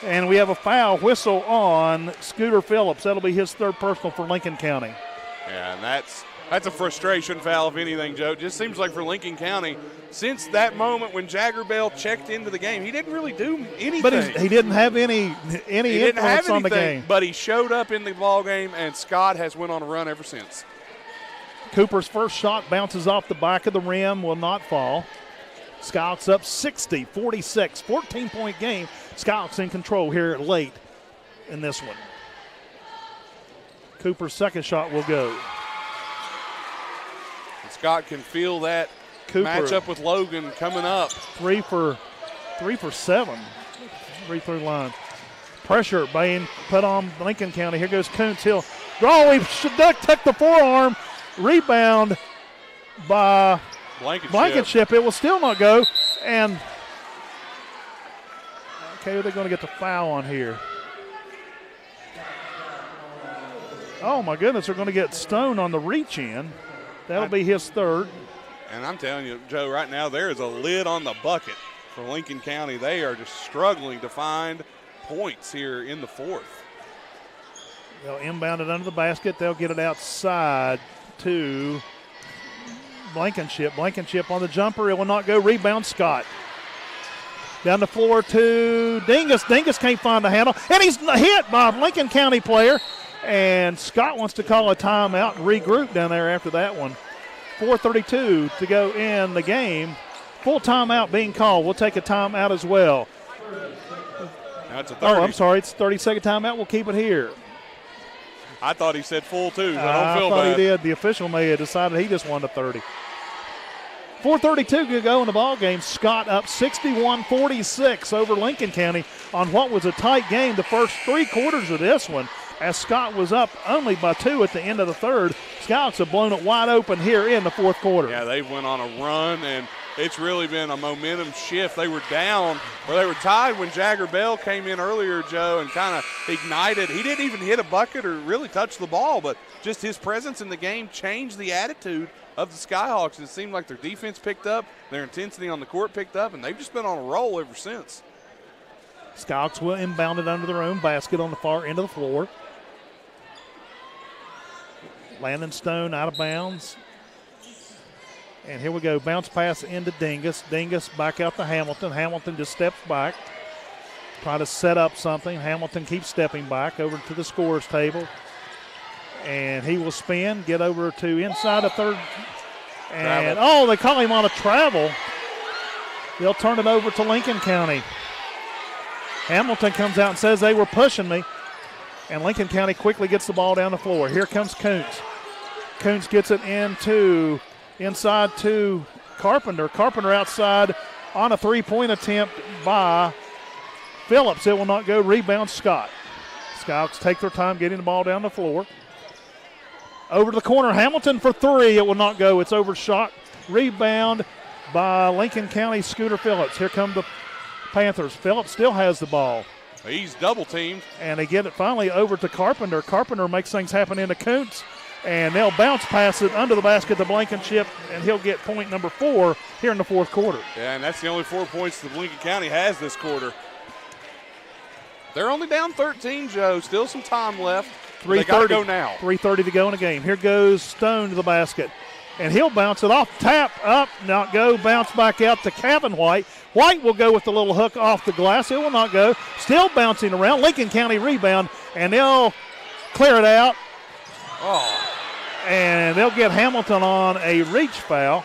And we have a foul whistle on Scooter Phillips. That'll be his third personal for Lincoln County. Yeah, and that's a frustration foul, if anything, Joe. It just seems like for Lincoln County, since that moment when Jagger Bell checked into the game, he didn't really do anything. But he didn't have any influence on the game. But he showed up in the ball game, and Scott has went on a run ever since. Cooper's first shot bounces off the back of the rim, will not fall. Skyhawks up 60-46, 14-point game. Skyhawks in control here late in this one. Cooper's second shot will go. And Scott can feel that matchup with Logan coming up. 3 for 7. 3-through line. Pressure being put on Lincoln County. Here goes Koontz. He'll draw. He should tuck the forearm. Rebound by Blankenship. It will still not go. And okay, they're going to get the foul on here. Oh my goodness, they're going to get Stone on the reach in. That'll be his third. And I'm telling you, Joe, right now there is a lid on the bucket for Lincoln County. They are just struggling to find points here in the fourth. They'll inbound it under the basket. They'll get it outside to Blankenship. Blankenship on the jumper. It will not go. Rebound Scott. Down the floor to Dingus. Dingus can't find the handle. And he's hit by a Lincoln County player. And Scott wants to call a timeout and regroup down there after that one. 4:32 to go in the game. Full timeout being called. We'll take a timeout as well. Now it's a 30. Oh, I'm sorry. It's a 30-second timeout. We'll keep it here. I thought he said full too. I I don't feel thought bad. he did. The official may have decided he just wanted a 30. 4:32 to go in the ball game. Scott up 61-46 over Lincoln County on what was a tight game the first 3 quarters of this one, as Scott was up only by 2 at the end of the third. Skyhawks have blown it wide open here in the fourth quarter. Yeah, they went on a run, and it's really been a momentum shift. They were down, or they were tied when Jagger Bell came in earlier, Joe, and kind of ignited. He didn't even hit a bucket or really touch the ball, but just his presence in the game changed the attitude of the Skyhawks. It seemed like their defense picked up, their intensity on the court picked up, and they've just been on a roll ever since. Skyhawks will inbound it under their own basket on the far end of the floor. Landon Stone out of bounds. And here we go. Bounce pass into Dingus. Dingus back out to Hamilton. Hamilton just steps back. Try to set up something. Hamilton keeps stepping back over to the scorer's table. And he will spin, get over to inside the third. And, they call him on a travel. They'll turn it over to Lincoln County. Hamilton comes out and says they were pushing me. And Lincoln County quickly gets the ball down the floor. Here comes Kuntz. Kuntz gets it inside to Carpenter. Carpenter outside on a three-point attempt by Phillips. It will not go. Rebound Scott. Skyhawks take their time getting the ball down the floor. Over to the corner. Hamilton for three. It will not go. It's overshot. Rebound by Lincoln County Scooter Phillips. Here come the Panthers. Phillips still has the ball. He's double teamed. And they get it finally over to Carpenter. Carpenter makes things happen into Kuntz. And they'll bounce pass it under the basket to Blankenship, and he'll get point number 4 here in the fourth quarter. Yeah, and that's the only 4 points that Lincoln County has this quarter. They're only down 13, Joe. Still some time left. They got to go now. 3:30 to go in the game. Here goes Stone to the basket. And he'll bounce it off. Tap, up, not go. Bounce back out to Kevin White. White will go with the little hook off the glass. It will not go. Still bouncing around. Lincoln County rebound, and they'll clear it out. And they'll get Hamilton on a reach foul.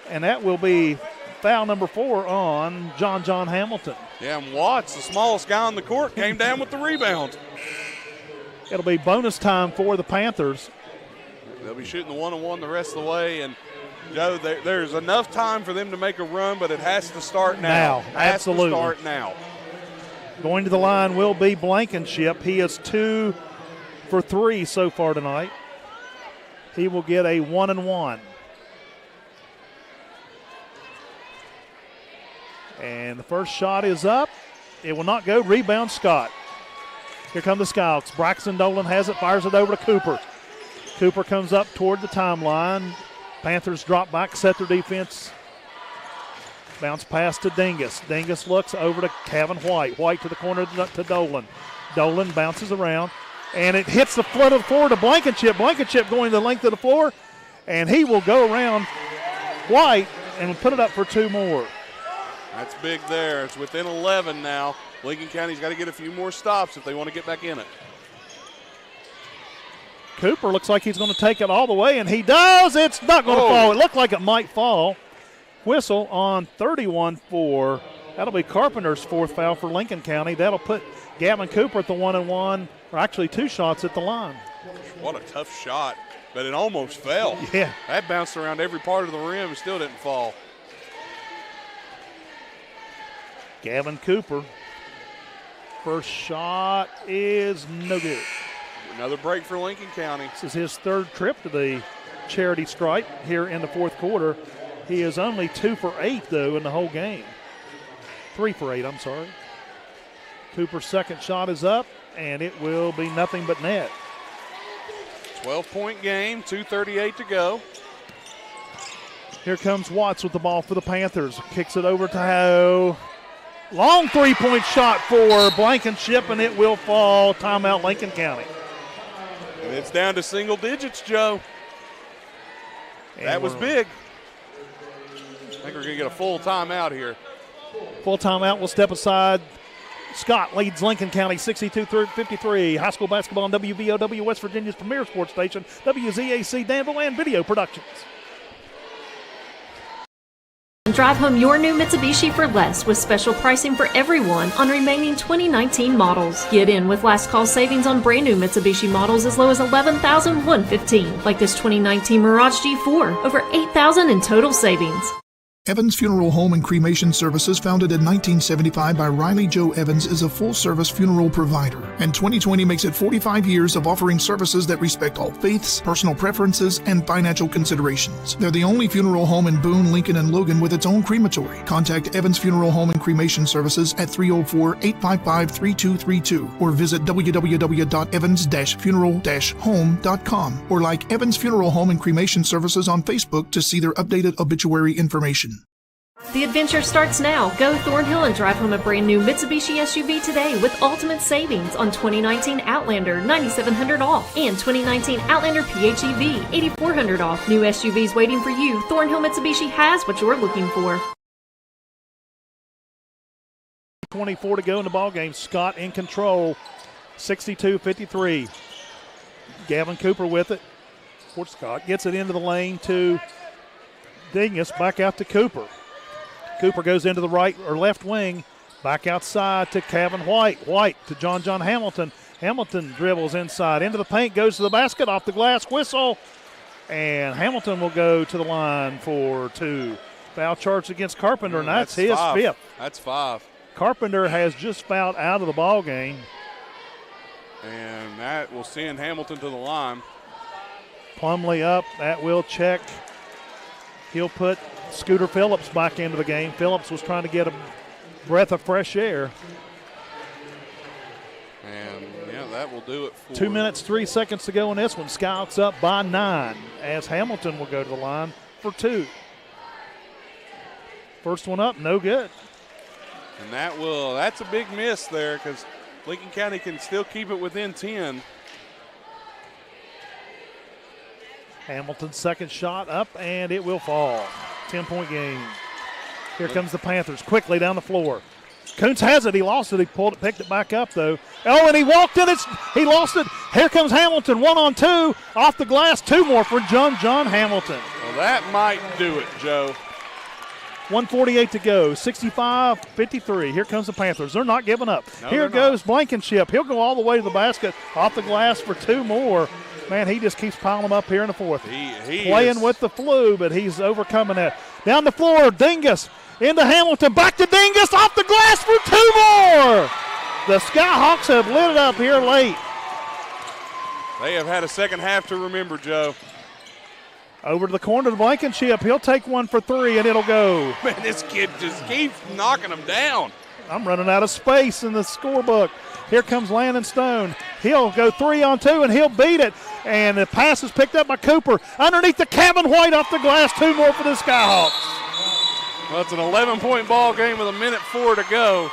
And that will be foul number 4 on John Hamilton. Yeah, and Watts, the smallest guy on the court, came down with the rebound. It'll be bonus time for the Panthers. They'll be shooting the one-on-one the rest of the way. And, Joe, there's enough time for them to make a run, but it has to start now. Absolutely. Has to start now. Going to the line will be Blankenship. He is 2 for 3 so far tonight. He will get a 1-and-1. And the first shot is up. It will not go. Rebound Scott. Here come the Skyhawks. Braxton Dolan has it, fires it over to Cooper. Cooper comes up toward the timeline. Panthers drop back, set their defense. Bounce pass to Dingus. Dingus looks over to Kevin White. White to the corner to Dolan. Dolan bounces around. And it hits the flood of the floor to Blankenship. Blankenship going the length of the floor. And he will go around White and put it up for 2 more. That's big there. It's within 11 now. Lincoln County's got to get a few more stops if they want to get back in it. Cooper looks like he's going to take it all the way, and he does. It's not going to fall. It looked like it might fall. Whistle on 31-4. That'll be Carpenter's 4th foul for Lincoln County. That'll put Gavin Cooper at the 1-and-1, or actually 2 shots at the line. What a tough shot, but it almost fell. Yeah. That bounced around every part of the rim and still didn't fall. Gavin Cooper. First shot is no good. Another break for Lincoln County. This is his 3rd trip to the charity stripe here in the 4th quarter. He is only 2 for 8, though, in the whole game. 3 for 8, I'm sorry. Cooper's 2nd shot is up, and it will be nothing but net. 12-point game, 2:38 to go. Here comes Watts with the ball for the Panthers. Kicks it over to Howe. Long 3-point shot for Blankenship, and it will fall. Timeout, Lincoln County. And it's down to single digits, Joe. That was big. I think we're going to get a full timeout here. Full timeout. We'll step aside. Scott leads Lincoln County 62-53. High school basketball on WVOW, West Virginia's premier sports station, WZAC Danville, and Video Productions. Drive home your new Mitsubishi for less with special pricing for everyone on remaining 2019 models. Get in with last call savings on brand new Mitsubishi models as low as $11,115, like this 2019 Mirage G4, over $8,000 in total savings. Evans Funeral Home and Cremation Services, founded in 1975 by Riley Joe Evans, is a full-service funeral provider, and 2020 makes it 45 years of offering services that respect all faiths, personal preferences, and financial considerations. They're the only funeral home in Boone, Lincoln, and Logan with its own crematory. Contact Evans Funeral Home and Cremation Services at 304-855-3232 or visit www.evans-funeral-home.com or like Evans Funeral Home and Cremation Services on Facebook to see their updated obituary information. The adventure starts now. Go Thornhill and drive home a brand new Mitsubishi SUV today with ultimate savings on 2019 Outlander, $9,700 off, and 2019 Outlander PHEV, $8,400 off. New SUVs waiting for you. Thornhill Mitsubishi has what you're looking for. 24 to go in the ballgame. Scott in control, 62-53. Gavin Cooper with it. Fort Scott gets it into the lane to Dingus, back out to Cooper. Cooper goes into the right or left wing, back outside to Kevin White. White to John Hamilton. Hamilton dribbles inside into the paint, goes to the basket, off the glass, whistle, and Hamilton will go to the line for two. Foul charge against Carpenter, and that's his fifth. That's 5. Carpenter has just fouled out of the ball game. And that will send Hamilton to the line. Plumlee up, that will check. He'll put Scooter Phillips back into the game. Phillips was trying to get a breath of fresh air. And, yeah, that will do it for 2 minutes, 3 seconds to go in this one. Skyhawks up by 9 as Hamilton will go to the line for 2. First one up, no good. And that's a big miss there because Lincoln County can still keep it within 10. Hamilton's second shot up, and it will fall. 10-point game. Here comes the Panthers quickly down the floor. Kuntz has it. He lost it. He pulled it, picked it back up, though. Oh, and he walked in. He lost it. Here comes Hamilton. 1-on-2. Off the glass. 2 more for John Hamilton. Well, that might do it, Joe. 1:48 to go. 65-53. Here comes the Panthers. They're not giving up. No, here goes Blankenship. He'll go all the way to the basket. Off the glass for 2 more. Man, he just keeps piling them up here in the fourth. He playing with the flu, but he's overcoming that. Down the floor, Dingus into Hamilton. Back to Dingus, off the glass for 2 more. The Skyhawks have lit it up here late. They have had a second half to remember, Joe. Over to the corner to Blankenship. He'll take one for 3, and it'll go. Man, this kid just keeps knocking them down. I'm running out of space in the scorebook. Here comes Landon Stone. He'll go 3-on-2, and he'll beat it. And the pass is picked up by Cooper. Underneath the Kevin White off the glass. 2 more for the Skyhawks. Well, it's an 11-point ball game with 1:04 to go.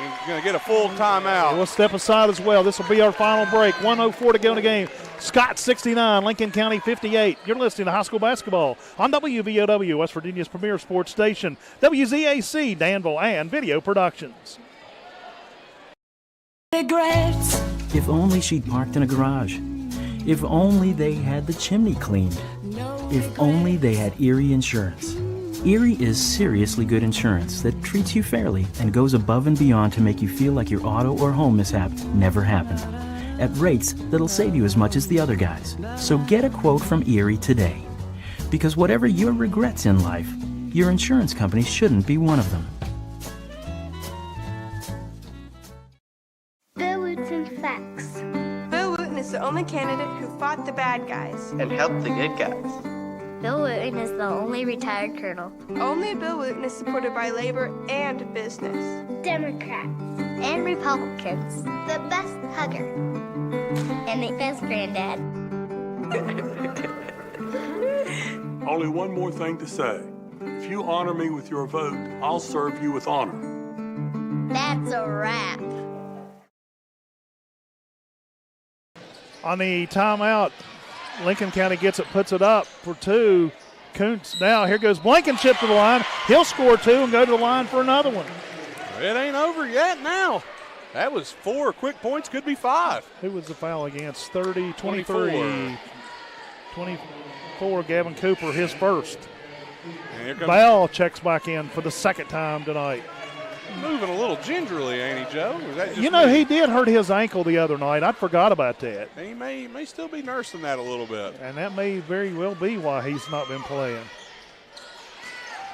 He's going to get a full timeout. We'll step aside as well. This will be our final break. 1:04 to go in the game. Scott 69, Lincoln County 58. You're listening to high school basketball on WVOW, West Virginia's premier sports station, WZAC, Danville, and Video Productions. Regrets. If only she'd parked in a garage. If only they had the chimney cleaned. If only they had Erie Insurance. Erie is seriously good insurance that treats you fairly and goes above and beyond to make you feel like your auto or home mishap never happened. At rates that'll save you as much as the other guys. So get a quote from Erie today. Because whatever your regrets in life, your insurance company shouldn't be one of them. Bill Wooten Facts. Bill Wooten is the only candidate who fought the bad guys and helped the good guys. Bill Wooten is the only retired colonel. Only Bill Wooten is supported by labor and business. Democrats and Republicans. The best hugger. And the best granddad. Only one more thing to say. If you honor me with your vote, I'll serve you with honor. That's a wrap. On the timeout, Lincoln County gets it, puts it up for 2. Kuntz now, here goes Blankenship to the line. He'll score 2 and go to the line for another one. It ain't over yet now. That was 4 quick points, could be 5. Who was the foul against? 30, 23. 24, Gavin Cooper, his first. Bell checks back in for the second time tonight. Moving a little gingerly, ain't he, Joe? Is that just he did hurt his ankle the other night. I forgot about that. He may still be nursing that a little bit. And that may very well be why he's not been playing.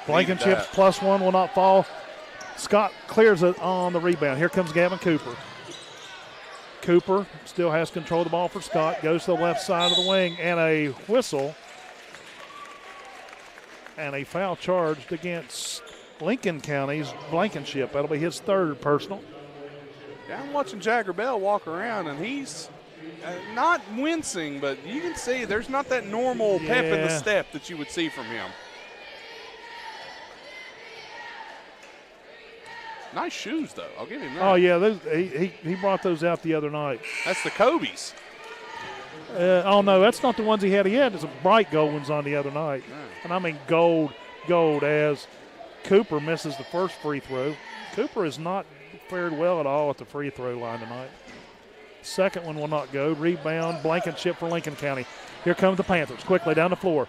Blankenship's +1 will not fall. Scott clears it on the rebound. Here comes Gavin Cooper. Cooper still has control of the ball for Scott. Goes to the left side of the wing, and a whistle and a foul charged against Lincoln County's Blankenship. That'll be his third personal. Yeah, I'm watching Jagger Bell walk around, and he's not wincing, but you can see there's not that normal pep in the step that you would see from him. Nice shoes, though. I'll give him that. Oh, yeah, he brought those out the other night. That's the Kobe's. Oh, no, that's not the ones he had. He had some bright gold ones on the other night. Yeah. And I mean gold as Cooper misses the first free throw. Cooper has not fared well at all at the free throw line tonight. Second one will not go. Rebound, Blankenship for Lincoln County. Here comes the Panthers quickly down the floor.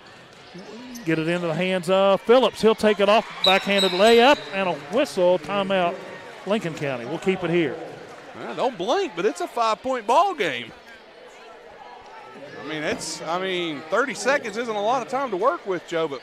Get it into the hands of Phillips. He'll take it off, backhanded layup, and a whistle, timeout, Lincoln County. We'll keep it here. Well, don't blink, but it's a 5-point ball game. I mean, 30 seconds isn't a lot of time to work with, Joe, but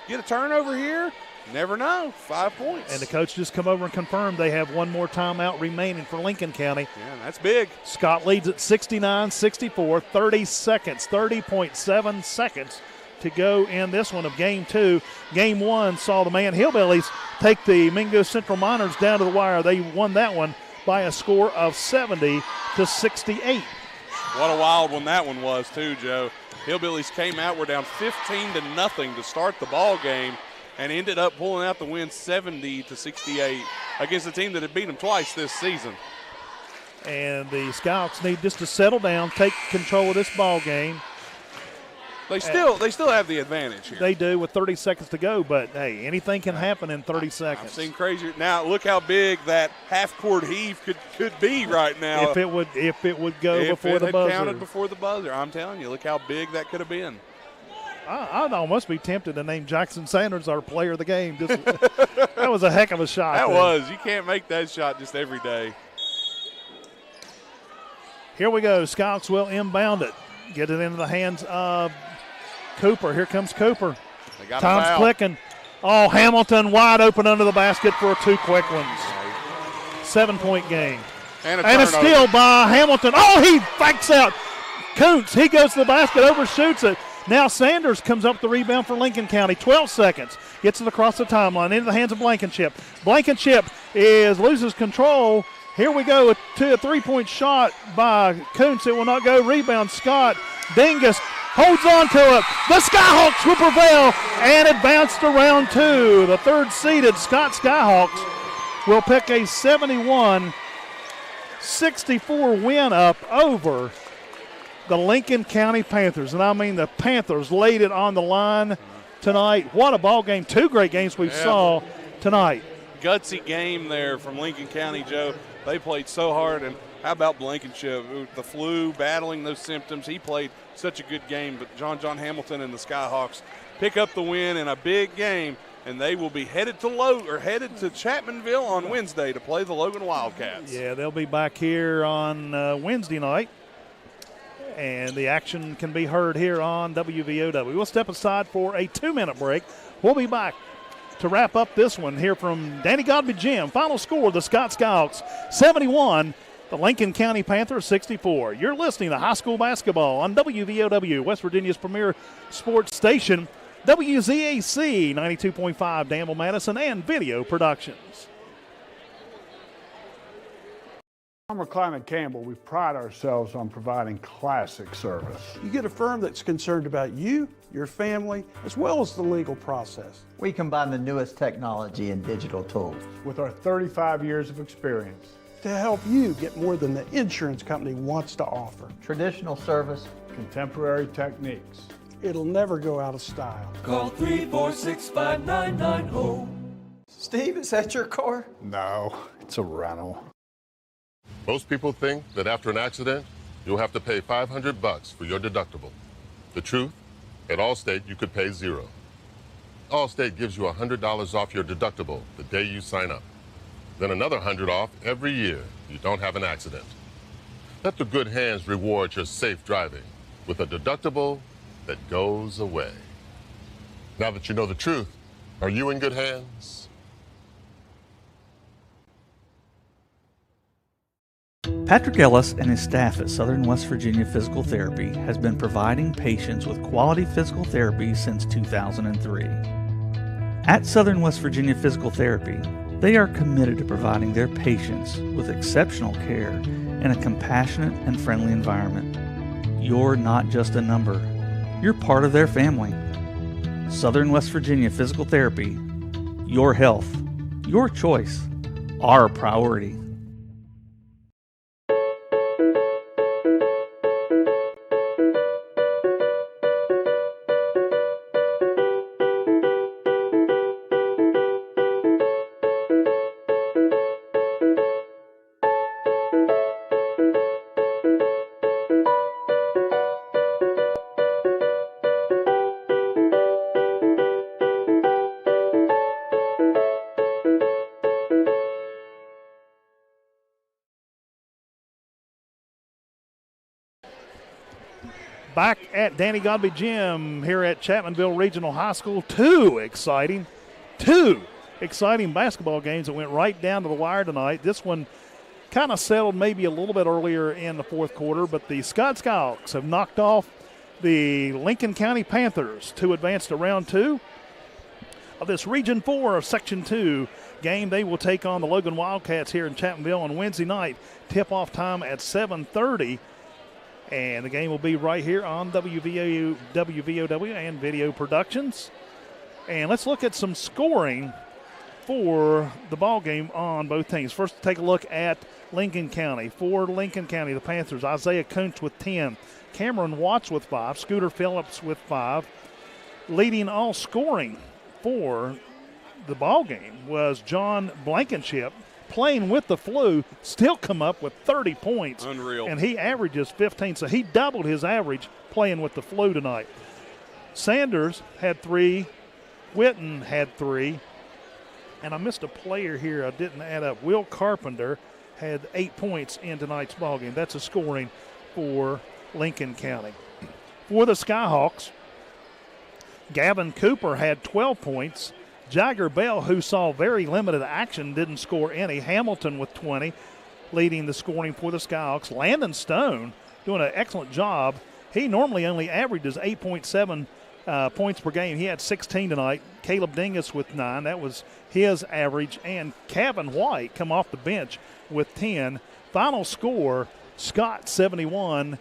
get a turnover here, never know, 5 points. And the coach just come over and confirmed they have one more timeout remaining for Lincoln County. Yeah, that's big. Scott leads at 69-64, 30.7 seconds to go in this one of Game 2. Game 1 saw the Man Hillbillies take the Mingo Central Miners down to the wire. They won that one by a score of 70-68. What a wild one that one was, too, Joe. Hillbillies came out, were down 15-0 to start the ball game, and ended up pulling out the win 70-68 against a team that had beat them twice this season. And the Skyhawks need just to settle down, take control of this ball game. They still have the advantage here. They do with 30 seconds to go, but hey, anything can happen in 30 seconds. I've seen crazier. Now look how big that half-court heave could be right now. If it would go before the buzzer. If it had counted before the buzzer, I'm telling you, look how big that could have been. I'd almost be tempted to name Jackson Sanders our player of the game. That was a heck of a shot. That was. You can't make that shot just every day. Here we go. Skyhawks will inbound it. Get it into the hands of Cooper. Here comes Cooper. Time's clicking. Oh, Hamilton wide open under the basket for 2 quick ones. 7-point game. And a steal by Hamilton. Oh, he fakes out Kuntz. He goes to the basket, overshoots it. Now Sanders comes up the rebound for Lincoln County. 12 seconds. Gets it across the timeline into the hands of Blankenship. Blankenship loses control. Here we go to a 3-point shot by Kuntz. It will not go. Rebound Scott. Dingus holds on to it. The Skyhawks will prevail and advance to round 2. The third-seeded Scott Skyhawks will pick a 71-64 win up over the Lincoln County Panthers. And I mean, the Panthers laid it on the line tonight. What a ball game. 2 great games we saw tonight. Gutsy game there from Lincoln County, Joe. They played so hard. And how about Blankenship? The flu, battling those symptoms. He played such a good game. But John Hamilton and the Skyhawks pick up the win in a big game, and they will be headed to Chapmanville on Wednesday to play the Logan Wildcats. Yeah, they'll be back here on Wednesday night, and the action can be heard here on WVOW. We'll step aside for a 2-minute break. We'll be back to wrap up this one. Hear from Danny Godby Jim. Final score, the Scott Skyhawks 71, the Lincoln County Panthers 64. You're listening to high school basketball on WVOW, West Virginia's premier sports station, WZAC 92.5 Danville, Madison, and Video Productions. Farmer Climate Campbell, we pride ourselves on providing classic service. You get a firm that's concerned about you, your family, as well as the legal process. We combine the newest technology and digital tools. With our 35 years of experience. To help you get more than the insurance company wants to offer. Traditional service. Contemporary techniques. It'll never go out of style. Call 346-5990. Steve, is that your car? No, it's a rental. Most people think that after an accident, you'll have to pay $500 for your deductible. The truth, at Allstate, you could pay $0. Allstate gives you $100 off your deductible the day you sign up. Then another $100 off every year you don't have an accident. Let the good hands reward your safe driving with a deductible that goes away. Now that you know the truth, Are you in good hands? Patrick Ellis and his staff at Southern West Virginia Physical Therapy has been providing patients with quality physical therapy since 2003. At Southern West Virginia Physical Therapy, they are committed to providing their patients with exceptional care in a compassionate and friendly environment. You're not just a number, you're part of their family. Southern West Virginia Physical Therapy, your health, your choice, our priority. Back at Danny Godby Gym here at Chapmanville Regional High School. Two exciting basketball games that went right down to the wire tonight. This one kind of settled maybe a little bit earlier in the fourth quarter, but the Skyhawks have knocked off the Lincoln County Panthers to advance to round two of this Region 4 of Section 2 game. They will take on the Logan Wildcats here in Chapmanville on Wednesday night. Tip-off time at 7:30. And the game will be right here on WVOW and Video Productions. And let's look at some scoring for the ball game on both teams. First, take a look at Lincoln County. For Lincoln County, the Panthers, Isaiah Kuntz with 10, Cameron Watts with 5, Scooter Phillips with 5. Leading all scoring for the ball game was John Blankenship, playing with the flu, still come up with 30 points. Unreal. And he averages 15, so he doubled his average playing with the flu tonight. Sanders had 3, Whitten had 3, and I missed a player here I didn't add up. Will Carpenter had 8 points in tonight's ballgame. That's a scoring for Lincoln County. For the Skyhawks, Gavin Cooper had 12 points. Jagger Bell, who saw very limited action, didn't score any. Hamilton with 20, leading the scoring for the Skyhawks. Landon Stone doing an excellent job. He normally only averages 8.7 points per game. He had 16 tonight. Caleb Dingus with 9. That was his average. And Kevin White come off the bench with 10. Final score, Scott 71,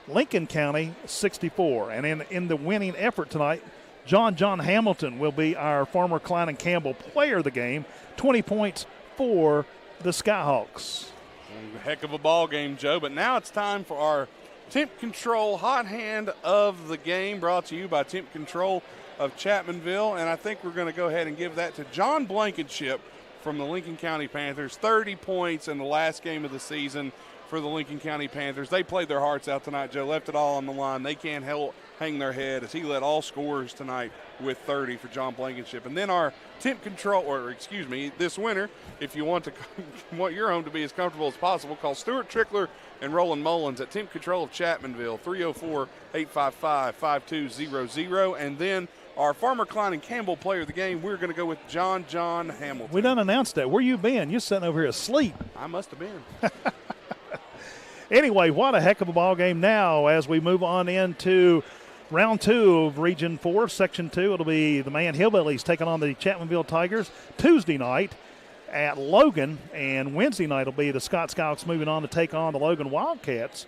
Lincoln County 64. And in the winning effort tonight, John Hamilton will be our former Klein and Campbell player of the game. 20 points for the Skyhawks. Heck of a ball game, Joe. But now it's time for our Temp Control Hot Hand of the Game, brought to you by Temp Control of Chapmanville. And I think we're going to go ahead and give that to John Blankenship from the Lincoln County Panthers. 30 points in the last game of the season for the Lincoln County Panthers. They played their hearts out tonight, Joe. Left it all on the line. They can't hang their head as he led all scorers tonight with 30 for John Blankenship. And then our temp control, this winter, if you want want your home to be as comfortable as possible, call Stuart Trickler and Roland Mullins at Temp Control of Chapmanville, 304-855-5200. And then our Farmer Klein and Campbell player of the game, we're going to go with John Hamilton. We done announced that. Where you been? You're sitting over here asleep. I must have been. Anyway, what a heck of a ball game now as we move on into round 2 of Region 4, Section 2. It'll be the Man Hillbillies taking on the Chapmanville Tigers Tuesday night at Logan, and Wednesday night will be the Skyhawks moving on to take on the Logan Wildcats.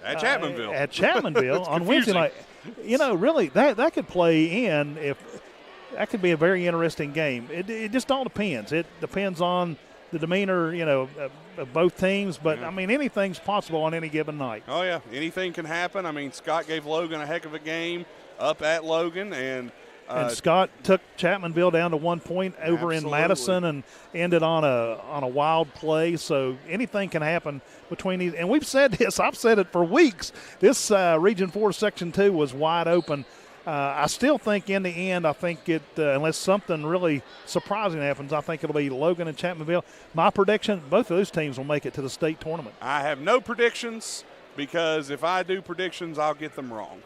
At Chapmanville. At Chapmanville on Wednesday night. You know, really, that could play in if that could be a very interesting game. It just all depends. It depends on the demeanor, of both teams. But, I mean, anything's possible on any given night. Oh, yeah. Anything can happen. I mean, Scott gave Logan a heck of a game up at Logan. And Scott took Chapmanville down to 1 point over in Madison and ended on a wild play. So anything can happen between these. And we've said this. I've said it for weeks. This Region 4 Section 2 was wide open. I still think in the end, unless something really surprising happens, I think it'll be Logan and Chapmanville. My prediction, both of those teams will make it to the state tournament. I have no predictions because if I do predictions, I'll get them wrong.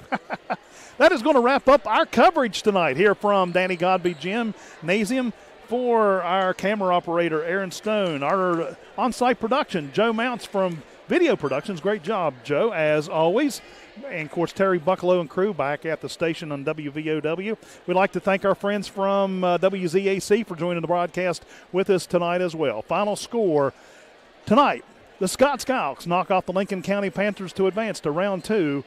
That is going to wrap up our coverage tonight here from Danny Godby Gymnasium. For our camera operator, Aaron Stone, our on-site production, Joe Mounts from Video Productions. Great job, Joe, as always. And, of course, Terry Bucklow and crew back at the station on WVOW. We'd like to thank our friends from WZAC for joining the broadcast with us tonight as well. Final score tonight, the Scott Skyhawks knock off the Lincoln County Panthers to advance to round 2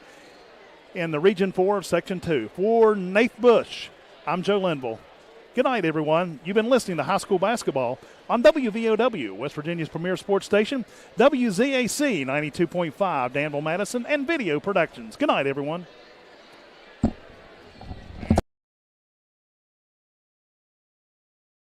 in the Region 4 of Section 2. For Nath Bush, I'm Joe Linville. Good night, everyone. You've been listening to high school basketball on WVOW, West Virginia's premier sports station, WZAC 92.5, Danville, Madison, and Video Productions. Good night, everyone.